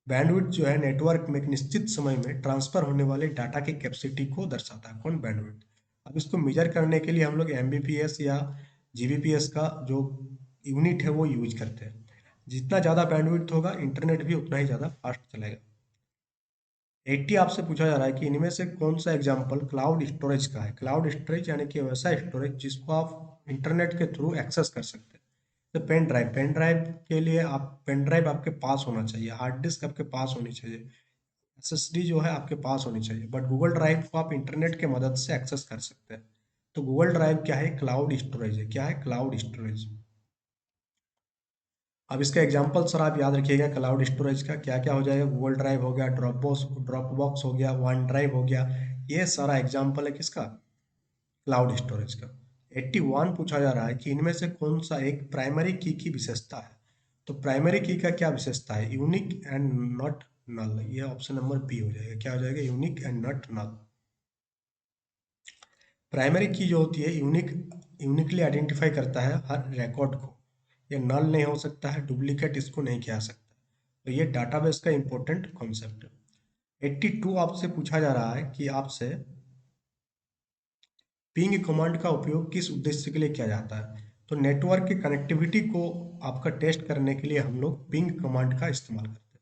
बैंडविड्थ जो है नेटवर्क में एक निश्चित समय में ट्रांसफर होने वाले डाटा की कैपेसिटी को दर्शाता है, कौन, बैंडविड्थ। अब इसको मेजर करने के लिए हम लोग MBPS या GBPS का जो यूनिट है वो यूज करते हैं। जितना ज़्यादा बैंडविड्थ होगा इंटरनेट भी उतना ही ज़्यादा फास्ट चलेगा। 80 आपसे पूछा जा रहा है कि इनमें से कौन सा एग्जाम्पल क्लाउड स्टोरेज का है। क्लाउड स्टोरेज यानी कि वैसा स्टोरेज जिसको आप इंटरनेट के थ्रू एक्सेस कर सकते हैं। तो पेन ड्राइव के लिए आप, पेन ड्राइव आपके पास होना चाहिए, हार्ड डिस्क आपके पास होनी चाहिए, SSD जो है आपके पास होनी चाहिए, बट गूगल ड्राइव को आप इंटरनेट के मदद से एक्सेस कर सकते हैं। तो गूगल ड्राइव क्या है, क्लाउड स्टोरेज है। क्या है, क्लाउड स्टोरेज। अब इसका एग्जांपल सर आप याद रखिएगा, क्लाउड स्टोरेज का क्या क्या हो जाएगा, गूगल ड्राइव हो गया, ड्रॉप बॉक्स हो गया, वन ड्राइव हो गया, ये सारा एग्जांपल है किसका, क्लाउड स्टोरेज का। 81 पूछा जा रहा है कि इनमें से कौन सा एक प्राइमरी की विशेषता है। तो प्राइमरी की का क्या विशेषता है, यूनिक एंड नॉट नल। ये ऑप्शन नंबर बी हो जाएगा, क्या हो जाएगा, unique and not null. Primary key जो होती है यूनिकली आइडेंटिफाई करता है हर रिकॉर्ड को। ये नल नहीं हो सकता है, डुप्लीकेट इसको नहीं किया सकता। तो ये डाटाबेस का इंपॉर्टेंट कॉन्सेप्ट है। 82 आपसे पूछा जा रहा है कि आपसे पिंग कमांड का उपयोग किस उद्देश्य के लिए किया जाता है। तो नेटवर्क की कनेक्टिविटी को आपका टेस्ट करने के लिए हम लोग पिंग कमांड का इस्तेमाल करते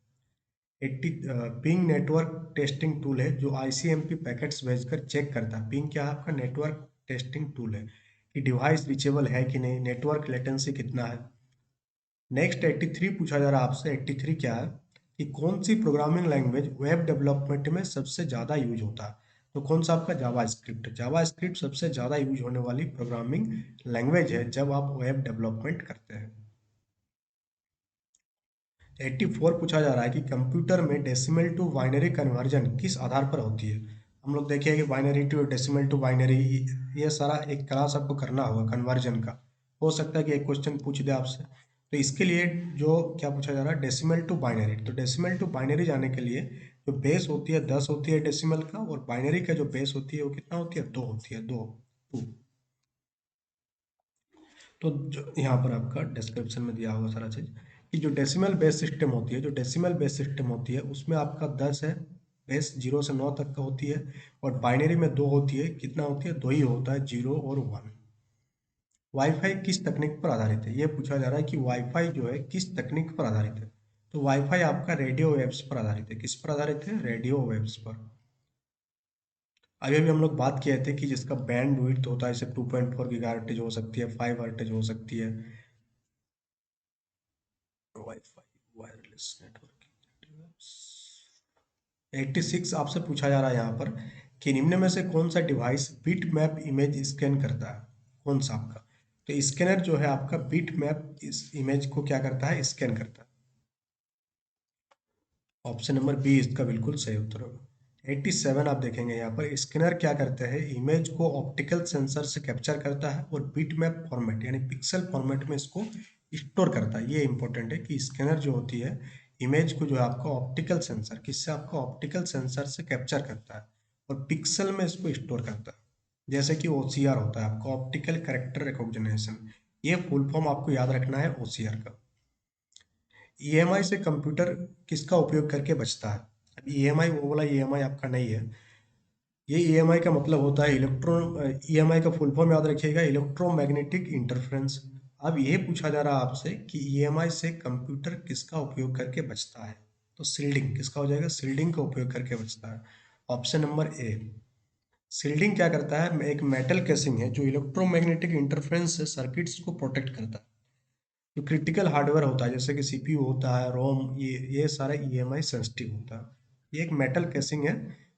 हैं। 80 पिंग नेटवर्क टेस्टिंग टूल है जो ICMP पैकेट्स भेजकर चेक करता है। पिंग क्या है, आपका नेटवर्क टेस्टिंग टूल है कि डिवाइस रिचेबल है कि नहीं, नेटवर्क लेटेंसी कितना है। नेक्स्ट 83 पूछा जा रहा है आपसे, 83 क्या है कि कौन सी प्रोग्रामिंग लैंग्वेज वेब डेवलपमेंट में सबसे ज़्यादा यूज होता है। तो कौन सा आपका जावा स्क्रिप्ट। जावा स्क्रिप्ट सबसे ज़्यादा यूज होने वाली प्रोग्रामिंग लैंग्वेज है जब आप वेब डेवलपमेंट करते हैं। 84 पूछा जा रहा है कि कंप्यूटर में डेसिमल टू बाइनरी कन्वर्जन किस आधार पर होती है। हम लोग देखिए कि binary to decimal to binary, ये सारा एक क्लास आपको करना होगा कन्वर्जन का। हो सकता है कि एक क्वेश्चन पूछ दे आपसे, तो इसके लिए जो क्या पूछा जा रहा है, डेसिमल टू बाइनरी। तो डेसिमल टू बाइनरी जाने के लिए जो बेस होती है 10 होती है डेसिमल का, और बाइनरी का जो बेस होती है वो कितना होती है, 2 होती है, 2 2। तो जो यहाँ पर आपका डिस्क्रिप्शन में दिया होगा सारा चीज़ कि जो डेसिमल बेस सिस्टम होती है, जो डेसिमल बेस सिस्टम होती है उसमें आपका 10 है बेस, 0 से 9 तक का होती है। और बाइनरी में 2 होती है, कितना होती है, 2 ही होता है, 0 और 1। वाईफाई किस तकनीक पर आधारित है, ये पूछा जा रहा है कि वाईफाई जो है किस तकनीक पर आधारित है। तो वाईफाई आपका रेडियो वेव्स पर आधारित है। किस पर आधारित है, रेडियो वेव्स पर। अभी अभी हम लोग बात किए थे कि जिसका बैंड विड्थ होता है जैसे 2.4 गीगाहर्ट्ज हो सकती है, 5 हर्ट्ज हो सकती है। Wifi wireless networking. 86 आपसे पूछा जा रहा है यहाँ पर कि निम्न में से कौन सा device bit map image scan करता है, कौन सा आपका। तो स्कैनर जो है आपका बिट मैप इस इमेज को क्या करता है, स्कैन करता है। ऑप्शन नंबर बी इसका बिल्कुल सही उत्तर होगा। 87 आप देखेंगे यहाँ पर स्कैनर क्या करता है, इमेज को ऑप्टिकल सेंसर से कैप्चर करता है और बिट मैप फॉर्मेट यानी पिक्सल फॉर्मेट में इसको स्टोर करता है। ये इंपॉर्टेंट है कि स्कैनर जो होती है इमेज को जो है आपका ऑप्टिकल सेंसर, किससे, आपका ऑप्टिकल सेंसर से कैप्चर करता है और पिक्सल में इसको स्टोर करता है। जैसे कि ओसीआर होता है आपका, ऑप्टिकल कैरेक्टर रिकॉग्निशन। ये फुल फॉर्म आपको याद रखना है ओसीआर का। ईएमआई से कंप्यूटर किसका उपयोग करके बचता है। अब ईएमआई वो वाला ईएमआई आपका नहीं है। ये ईएमआई का मतलब होता है इलेक्ट्रॉन, ईएमआई का फुल फॉर्म याद रखिएगा, इलेक्ट्रोमैग्नेटिक इंटरफ्रेंस। अब ये पूछा जा रहा है आपसे कि ईएमआई से कंप्यूटर किसका उपयोग करके बचता है। तो सील्डिंग किसका हो जाएगा, सील्डिंग का उपयोग करके बचता है। Option number A. सील्डिंग क्या करता है, एक मेटल केसिंग है जो इलेक्ट्रोमैग्नेटिक इंटरफ्रेंस से सर्किट्स को प्रोटेक्ट करता है। जो क्रिटिकल हार्डवेयर होता है जैसे कि सीपीयू होता है, रोम, ये सारा ईएमआई सेंसिटिव होता है। ये एक मेटल केसिंग है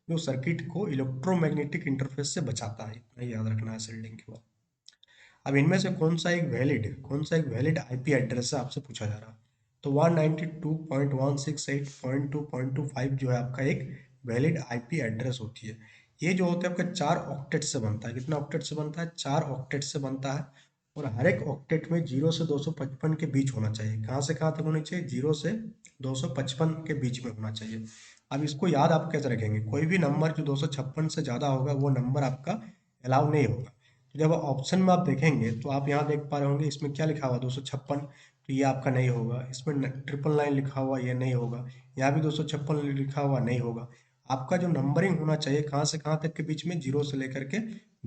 जो सर्किट को इलेक्ट्रोमैग्नेटिक इंटरफेस से बचाता है। इतना ही याद रखना है सील्डिंग के बाद। अब इनमें से कौन सा एक वैलिड आईपी एड्रेस है आपसे पूछा जा रहा है। तो 192.168.2.25 जो है आपका एक वैलिड आईपी एड्रेस होती है। ये जो होता है आपका 4 ऑक्टेट से बनता है। कितना ऑक्टेट से बनता है, 4 ऑक्टेट से बनता है। और हर एक ऑक्टेट में 0 से 255 के बीच होना चाहिए। कहाँ से कहाँ तक होनी चाहिए, 0 से 255 के बीच में होना चाहिए। अब इसको याद आप कैसे रखेंगे, कोई भी नंबर जो 256 से ज़्यादा होगा वो नंबर आपका अलाउ नहीं होगा। तो जब ऑप्शन में आप देखेंगे तो आप यहाँ देख पा रहे होंगे इसमें क्या लिखा हुआ 256, तो ये आपका नहीं होगा। इसमें 999 लिखा हुआ, ये नहीं होगा। यहाँ भी 256 लिखा हुआ, नहीं होगा। आपका जो नंबरिंग होना चाहिए कहाँ से कहाँ तक के बीच में, 0 से लेकर के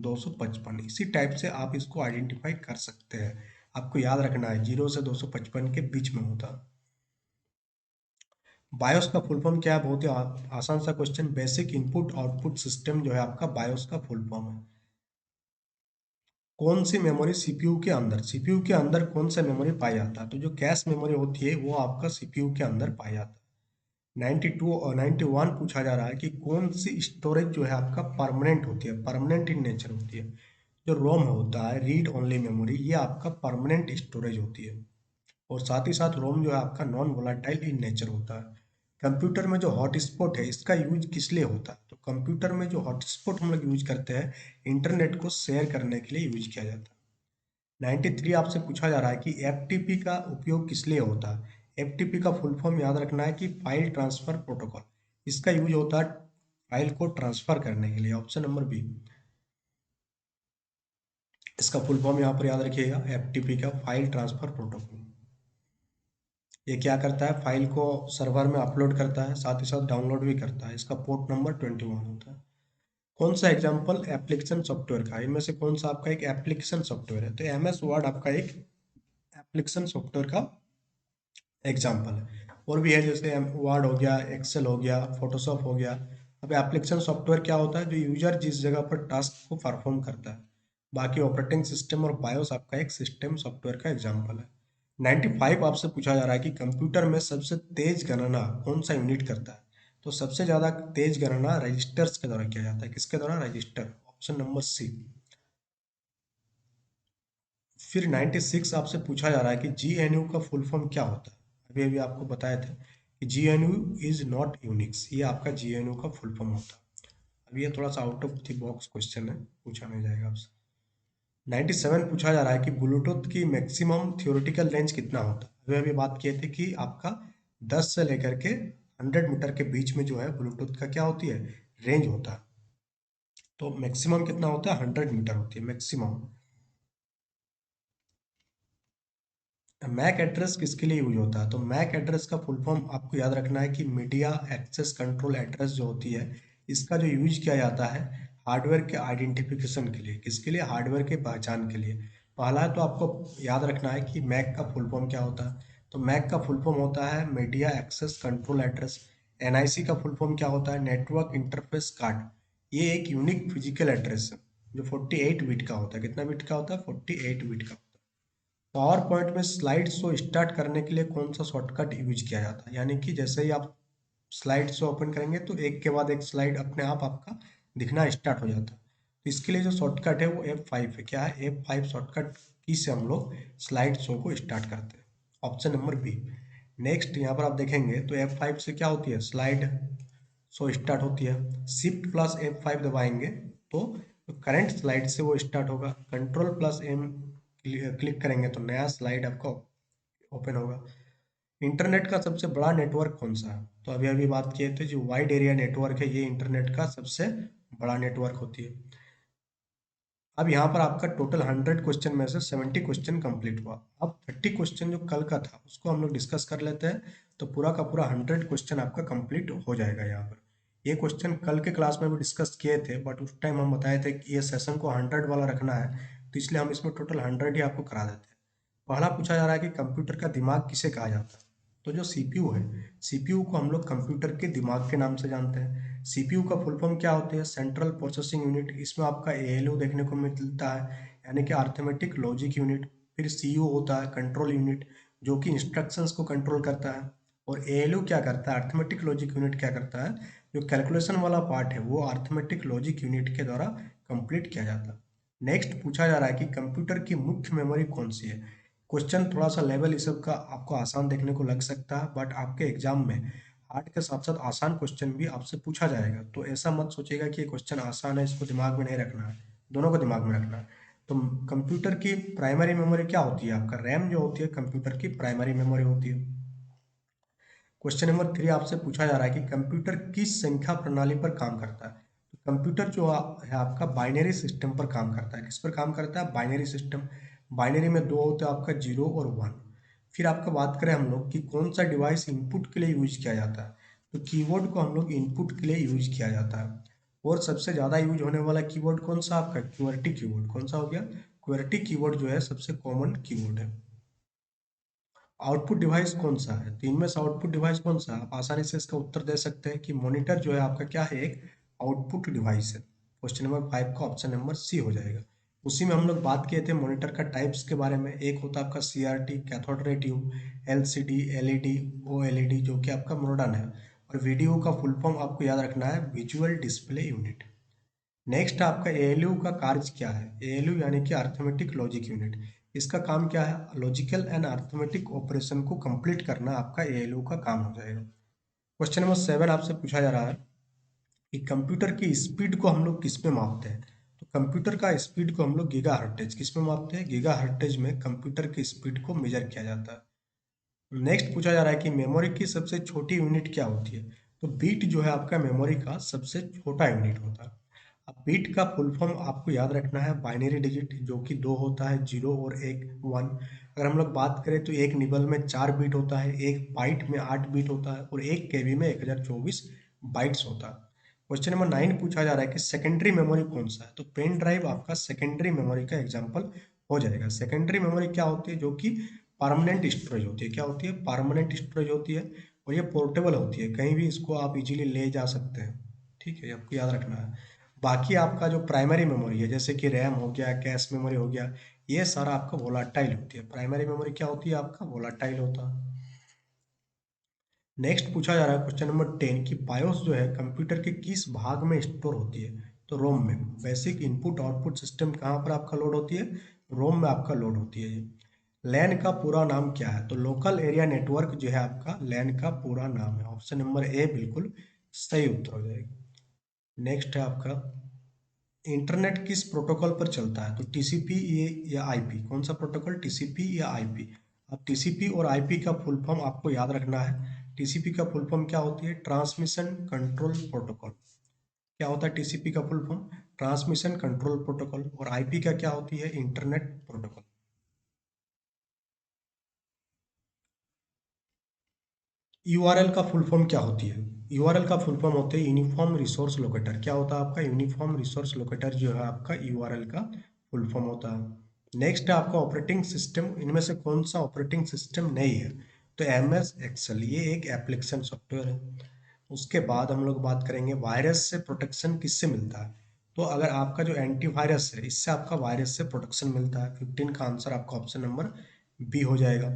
255। इसी टाइप से आप इसको आइडेंटिफाई कर सकते हैं। आपको याद रखना है 0 से 255 के बीच में होता। बायोस का फुल फॉर्म क्या है, बहुत ही आसान सा question. Basic input output system जो है आपका बायोस का फुल फॉर्म है। कौन सी मेमोरी सीपीयू के अंदर, सीपीयू के अंदर कौन सा मेमोरी पाया जाता है। तो जो कैश मेमोरी होती है वो आपका सीपीयू के अंदर पाया जाता है। 92 और 91 पूछा जा रहा है कि कौन सी स्टोरेज जो है आपका परमानेंट होती है, परमानेंट इन नेचर होती है। जो रोम होता है, रीड ओनली मेमोरी, ये आपका परमानेंट स्टोरेज होती है। और साथ ही साथ रोम जो है आपका नॉन वोलाटाइल इन नेचर होता है। कंप्यूटर में जो हॉटस्पॉट है इसका यूज किस लिए होता है। तो कंप्यूटर में जो हॉटस्पॉट हम लोग यूज करते हैं इंटरनेट को शेयर करने के लिए यूज किया जाता है। 93 आपसे पूछा जा रहा है कि एफटीपी का उपयोग किस लिए होता है। एफटीपी का फुल फॉर्म याद रखना है कि फाइल ट्रांसफर प्रोटोकॉल। इसका यूज होता है फाइल को ट्रांसफर करने के लिए। ऑप्शन नंबर बी इसका फुल फॉर्म यहाँ पर याद रखिएगा, एफटीपी का फाइल ट्रांसफर प्रोटोकॉल। ये क्या करता है, फाइल को सर्वर में अपलोड करता है, साथ ही साथ डाउनलोड भी करता है। इसका पोर्ट नंबर 21 होता है। कौन सा एग्जाम्पल एप्लीकेशन सॉफ्टवेयर का, इनमें से कौन सा आपका एक एप्लीकेशन सॉफ्टवेयर है। तो एमएस वर्ड आपका एक एप्लीकेशन सॉफ्टवेयर का एग्जाम्पल है। और भी है जैसे वर्ड हो गया, एक्सेल हो गया, फोटोशॉप हो गया। अब एप्लीकेशन सॉफ्टवेयर क्या होता है, जो यूजर जिस जगह पर टास्क को परफॉर्म करता है। बाकी ऑपरेटिंग सिस्टम और बायोस आपका एक सिस्टम सॉफ्टवेयर का एग्जाम्पल है। 95 आपसे पूछा जा रहा है कि कंप्यूटर में सबसे तेज गणना कौन सा यूनिट करता है। तो सबसे ज़्यादा तेज गणना रजिस्टर्स के द्वारा किया जाता है। किसके द्वारा? Register, option number C. फिर 96 आपसे पूछा जा रहा है कि जीएनयू का फुल फॉर्म क्या होता है। अभी अभी आपको बताए थे कि जीएनयू इज नॉट यूनिक्स, ये आपका जीएनयू का फुल फॉर्म होता है। अब ये थोड़ा सा out of the box question है, पूछा नहीं जाएगा आपसे। 97 पूछा जा रहा है कि ब्लूटूथ की मैक्सिमम थियोरेटिकल रेंज कितना होता है। अभी अभी बात किए थे कि आपका 10 से लेकर के 100 मीटर के बीच में जो है ब्लूटूथ का क्या होती है, रेंज होता है। तो मैक्सिमम कितना होता है, 100 मीटर होती है मैक्सिमम। मैक एड्रेस किसके लिए यूज होता है? तो मैक एड्रेस का फुल फॉर्म आपको याद रखना है कि मीडिया एक्सेस कंट्रोल एड्रेस जो होती है, इसका जो यूज किया जाता है हार्डवेयर के आइडेंटिफिकेशन के लिए। किसके लिए? हार्डवेयर के पहचान के लिए। पहला है तो आपको याद रखना है कि मैक का फुल फॉर्म क्या होता है। तो मैक का फुल फॉर्म होता है media access control address. NIC का फुल फॉर्म क्या होता है? Network interface card. ये एक यूनिक फिजिकल एड्रेस है जो 48 बिट का होता है। कितना बिट का होता है? 48 बिट का। पावर पॉइंट में स्लाइड शो स्टार्ट करने के लिए कौन सा शॉर्टकट यूज किया जाता है? यानी कि जैसे ही आप स्लाइड शो ओपन करेंगे तो एक के बाद एक स्लाइड अपने आप आपका दिखना स्टार्ट हो जाता है। तो इसके लिए जो शॉर्टकट है वो F5 है। क्या है? F5 शॉर्टकट की से हम लोग स्लाइड शो को स्टार्ट करते हैं। Option number B. नेक्स्ट यहाँ पर आप देखेंगे तो F5 से क्या होती है, स्लाइड शो स्टार्ट होती है। शिफ्ट प्लस F5 दबाएंगे तो करंट स्लाइड से वो स्टार्ट होगा। कंट्रोल प्लस एम क्लिक करेंगे तो नया स्लाइड आपका ओपन होगा। इंटरनेट का सबसे बड़ा नेटवर्क कौन सा है? तो अभी अभी बात किए थे जो वाइड एरिया नेटवर्क है, ये इंटरनेट का सबसे बड़ा नेटवर्क होती है। अब यहाँ पर आपका टोटल 100 क्वेश्चन में से 70 क्वेश्चन कंप्लीट हुआ। अब 30 क्वेश्चन जो कल का था उसको हम लोग डिस्कस कर लेते हैं। तो पूरा का पूरा 100 क्वेश्चन आपका कंप्लीट हो जाएगा यहाँ पर। ये क्वेश्चन कल के क्लास में भी डिस्कस किए थे, बट उस टाइम हम बताए थे कि ये सेशन को 100 वाला रखना है, तो इसलिए हम इसमें टोटल 100 ही आपको करा देते हैं। पहला पूछा जा रहा है कि कंप्यूटर का दिमाग किसे कहा जाता है? तो जो सीपीयू है, सीपीयू को हम लोग कंप्यूटर के दिमाग के नाम से जानते हैं। सीपीयू का फुल फॉर्म क्या होती है? Central processing unit. इसमें आपका एएलयू देखने को मिलता है, यानी कि अर्थमेटिक लॉजिक यूनिट। फिर सीयू होता है कंट्रोल यूनिट, जो कि इंस्ट्रक्शंस को कंट्रोल करता है। और एएलयू क्या करता है? अर्थमेटिक लॉजिक यूनिट क्या करता है? जो कैलकुलेशन वाला पार्ट है वो अर्थमेटिक लॉजिक यूनिट के द्वारा कंप्लीट किया जाता है। नेक्स्ट पूछा जा रहा है कि कंप्यूटर की मुख्य मेमोरी कौन सी है? क्वेश्चन थोड़ा सा लेवल इस सब का आपको आसान देखने को लग सकता है, बट आपके एग्जाम में हार्ड के साथ साथ आसान क्वेश्चन भी आपसे पूछा जाएगा। तो ऐसा मत सोचिएगा कि ये क्वेश्चन आसान है, इसको दिमाग में नहीं रखना है, दोनों को दिमाग में रखना है। तो कंप्यूटर की प्राइमरी मेमोरी क्या होती है? आपका रैम जो होती है कंप्यूटर की प्राइमरी मेमोरी होती है। क्वेश्चन नंबर 3 आपसे पूछा जा रहा है कि कंप्यूटर किस संख्या प्रणाली पर काम करता है? तो कंप्यूटर जो है आपका बाइनरी सिस्टम पर काम करता है। किस पर काम करता है? Binary system. बाइनरी में दो होते हैं आपका, 0 और 1। फिर आपका बात करें हम लोग कि कौन सा डिवाइस इनपुट के लिए यूज किया जाता है? तो कीबोर्ड को हम लोग इनपुट के लिए यूज किया जाता है। और सबसे ज़्यादा यूज होने वाला कीबोर्ड कौन सा? आपका क्यूआरटी कीबोर्ड। कौन सा हो गया? क्यूआरटी कीबोर्ड जो है सबसे कॉमन कीबोर्ड है। आउटपुट डिवाइस कौन सा है? तो इनमें से आउटपुट डिवाइस कौन सा है? आप आसानी से इसका उत्तर दे सकते हैं कि मॉनिटर जो है आपका क्या है, एक आउटपुट डिवाइस है। क्वेश्चन नंबर 5 का ऑप्शन नंबर सी हो जाएगा। उसी में हम लोग बात किए थे मॉनिटर का टाइप्स के बारे में। एक होता है आपका CRT cathode ray tube, LCD, LED, OLED जो कि आपका मॉडर्न है। और वीडियो का फुल फॉर्म आपको याद रखना है विजुअल डिस्प्ले यूनिट। नेक्स्ट आपका एएलयू का कार्य क्या है? एएलयू यानी कि अर्थमेटिक लॉजिक यूनिट। इसका काम क्या है? लॉजिकल एंड अर्थमेटिक ऑपरेशन को कंप्लीट करना आपका एएलयू का काम हो जाएगा। क्वेश्चन नंबर 7 आपसे पूछा जा रहा है कि कंप्यूटर की स्पीड को हम लोग किस में मापते हैं? तो कंप्यूटर का स्पीड को हम लोग गीगा हर्ट्ज किस में मापते हैं? गीगा हर्ट्ज में कंप्यूटर की स्पीड को मेजर किया जाता है। नेक्स्ट पूछा जा रहा है कि मेमोरी की सबसे छोटी यूनिट क्या होती है? तो बीट जो है आपका मेमोरी का सबसे छोटा यूनिट होता है। अब बीट का फुल फॉर्म आपको याद रखना है बाइनरी डिजिट, जो कि दो होता है, 0 और एक 1। अगर हम लोग बात करें तो एक निबल में 4 बीट होता है, एक बाइट में 8 बीट होता है और एक केबी में 1024 बाइट्स होता है। क्वेश्चन नंबर 9 पूछा जा रहा है कि सेकेंडरी मेमोरी कौन सा है? तो पेन ड्राइव आपका सेकेंडरी मेमोरी का एग्जाम्पल हो जाएगा। सेकेंडरी मेमोरी क्या होती है? जो कि परमानेंट स्टोरेज होती है। क्या होती है? परमानेंट स्टोरेज होती है। और ये पोर्टेबल होती है, कहीं भी इसको आप इजीली ले जा सकते हैं। ठीक है, आपको याद रखना है। बाकी आपका जो प्राइमरी मेमोरी है जैसे कि रैम हो गया, कैश मेमोरी हो गया, ये सारा आपका वोलाटाइल होती है। प्राइमरी मेमोरी क्या होती है? आपका वोलाटाइल होता है। नेक्स्ट पूछा जा रहा है क्वेश्चन नंबर 10 कि बायोस जो है कंप्यूटर के किस भाग में स्टोर होती है। तो रोम में। बेसिक इनपुट आउटपुट सिस्टम कहाँ पर आपका लोड होती है, रोम में आपका लोड होती है ये। लैन का पूरा नाम क्या है, तो लोकल एरिया नेटवर्क जो है आपका लैन का पूरा नाम है। ऑप्शन नंबर ए बिल्कुल सही उत्तर हो जाएगा। नेक्स्ट है आपका इंटरनेट किस प्रोटोकॉल पर चलता है, तो टीसीपी ये या आईपी, कौन सा प्रोटोकॉल, टीसीपी या आईपी। अब टीसीपी और आईपी का फुल फॉर्म आपको याद रखना है। टीसीपी का फुल फॉर्म क्या होती है, ट्रांसमिशन कंट्रोल प्रोटोकॉल। क्या होता है टीसीपी का full form, transmission control protocol. और आईपी का क्या होती है, इंटरनेट प्रोटोकॉल। यूआरएल का फुल फॉर्म क्या होती है, यूआरएल का फुल फॉर्म होते हैं यूनिफॉर्म रिसोर्स लोकेटर। क्या होता है आपका, यूनिफॉर्म रिसोर्स लोकेटर जो है आपका यूआरएल का फुल फॉर्म होता है। नेक्स्ट है आपका ऑपरेटिंग सिस्टम, इनमें से कौन सा ऑपरेटिंग सिस्टम नहीं है, तो एम एस एक्सेल ये एक एप्लीकेशन सॉफ्टवेयर है। उसके बाद हम लोग बात करेंगे वायरस से प्रोटेक्शन किससे मिलता है, तो अगर आपका जो एंटीवायरस है इससे आपका वायरस से प्रोटेक्शन मिलता है। 15 का आंसर आपका ऑप्शन नंबर बी हो जाएगा।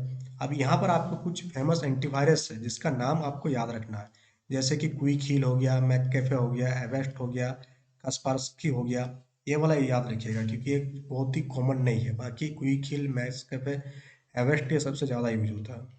अब यहाँ पर आपको कुछ फेमस एंटीवायरस है जिसका नाम आपको याद रखना है, जैसे कि क्विक हील हो गया, मैककेफे हो गया, एवेस्ट हो गया, कास्पार्स्की हो गया। ये वाला याद रखिएगा क्योंकि ये बहुत ही कॉमन नहीं है। बाकी क्विक हील, मैककेफे, एवेस्ट ये सबसे ज़्यादा यूज होता है।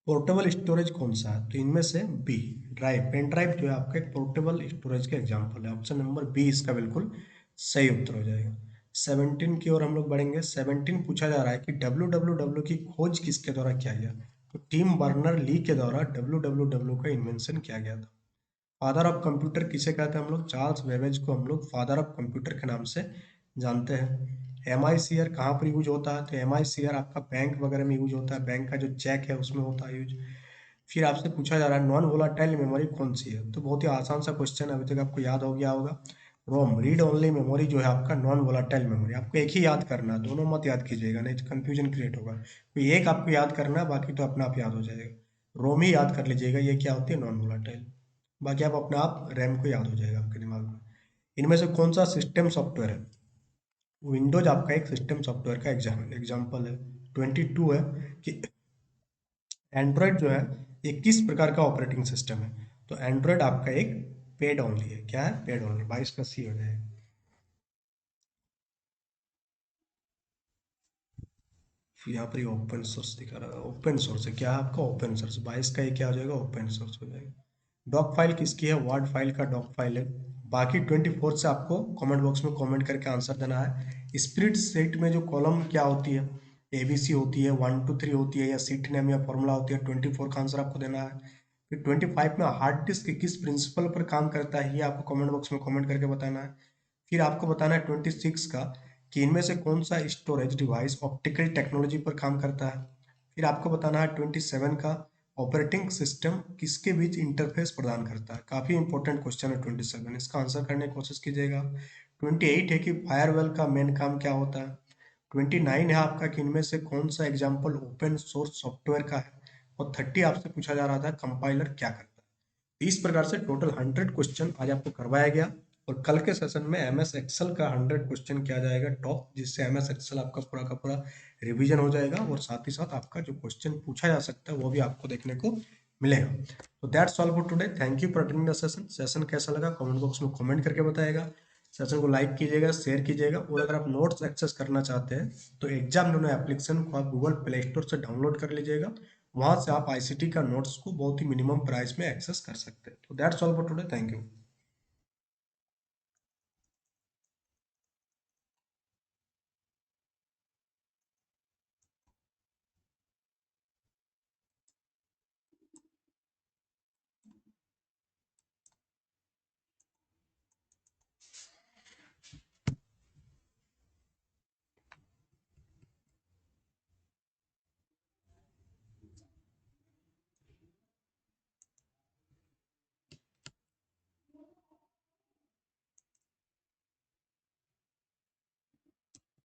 पोर्टेबल स्टोरेज कौन सा है, तो इनमें से बी ड्राइव, पेन ड्राइव जो है आपका एक पोर्टेबल स्टोरेज का एग्जांपल है। ऑप्शन नंबर बी इसका बिल्कुल सही उत्तर हो जाएगा। 17 की ओर हम लोग बढ़ेंगे। 17 पूछा जा रहा है कि डब्ल्यू की खोज किसके द्वारा किया गया, तो टिम बर्नर ली के द्वारा डब्ल्यू का इन्वेंशन किया गया था। फादर ऑफ कंप्यूटर किसे कहते हैं हम लोग, चार्ल्स बेबेज को हम लोग फादर ऑफ कंप्यूटर के नाम से जानते हैं। एम आई सी आर कहाँ पर यूज होता है, तो एम आई सी आर आपका बैंक वगैरह में यूज होता है, बैंक का जो चेक है उसमें होता है यूज। फिर आपसे पूछा जा रहा है नॉन वोलाटाइल मेमोरी कौन सी है, तो बहुत ही आसान सा क्वेश्चन अभी तक आपको याद हो गया होगा। रोम, रीड ओनली मेमोरी जो है आपका नॉन वोलाटाइल मेमोरी। आपको एक ही याद करना है, दोनों मत याद कीजिएगा नहीं तो कंफ्यूजन क्रिएट होगा। कोई एक आपको याद करना है, बाकी तो अपना आप याद हो जाएगा। रोम ही याद कर लीजिएगा, ये क्या होती है, नॉन वोलाटाइल। बाकी आप अपने आप रैम को याद हो जाएगा आपके दिमाग में। इनमें से कौन सा सिस्टम सॉफ्टवेयर है, विंडोज आपका एक सिस्टम सॉफ्टवेयर का एग्जाम्पल है। 22 है कि एंड्रॉयड जो है ये किस प्रकार का ऑपरेटिंग सिस्टम है, तो एंड्रॉयड आपका एक पेड ओनली है। क्या है, पेड ओनली। 22 का सी हो जाएगा। फिर यहाँ पर ओपन सोर्स दिखा रहा है, ओपन सोर्स है। क्या है आपका, ओपन सोर्स। 22 का ये क्या हो जाएगा, ओपन सोर्स हो जाएगा। डॉक फाइल किसकी है, वर्ड फाइल का डॉक फाइल है। बाकी 24 से आपको कमेंट बॉक्स में कमेंट करके आंसर देना है। स्प्रेड शीट में जो कॉलम क्या होती है, एबीसी होती है, 1 2 3 होती है, या सीट नेम या फॉर्मूला होती है। 24 का आंसर आपको देना है। फिर 25 में हार्ड डिस्क किस प्रिंसिपल पर काम करता है, ये आपको कमेंट बॉक्स में कमेंट करके बताना है। फिर आपको बताना है 26 का कि इनमें से कौन सा स्टोरेज डिवाइस ऑप्टिकल टेक्नोलॉजी पर काम करता है। फिर आपको बताना है 27 का ऑपरेटिंग सिस्टम किसके बीच इंटरफेस प्रदान करता है। काफी इंपॉर्टेंट क्वेश्चन है 27, इसका आंसर करने की कोशिश कीजिएगा। 28 है कि फायरवेल का मेन काम क्या होता है। 29 है आपका कि इनमें से कौन सा एग्जाम्पल ओपन सोर्स सॉफ्टवेयर का है। और 30 आपसे पूछा जा रहा था कंपाइलर क्या करता है। इस प्रकार से टोटल 100 क्वेश्चन आज आपको करवाया गया। और कल के सेशन में एम एस एक्सेल का 100 क्वेश्चन किया जाएगा टॉप, जिससे एम एस एक्सेल आपका पूरा का पूरा रिवीजन हो जाएगा और साथ ही साथ आपका जो क्वेश्चन पूछा जा सकता है वो भी आपको देखने को मिलेगा। तो that's all for today. Thank you for attending the session. Session कैसा लगा कमेंट बॉक्स में कमेंट करके बताएगा। सेशन को लाइक कीजिएगा, शेयर कीजिएगा। और अगर आप नोट्स एक्सेस करना चाहते हैं तो एग्जाम नोनो एप्लीकेशन को आप गूगल प्ले स्टोर से डाउनलोड कर लीजिएगा। वहां से आप आईसीटी का नोट्स को बहुत ही मिनिमम प्राइस में एक्सेस कर सकते हैं। तो that's all for today, thank you.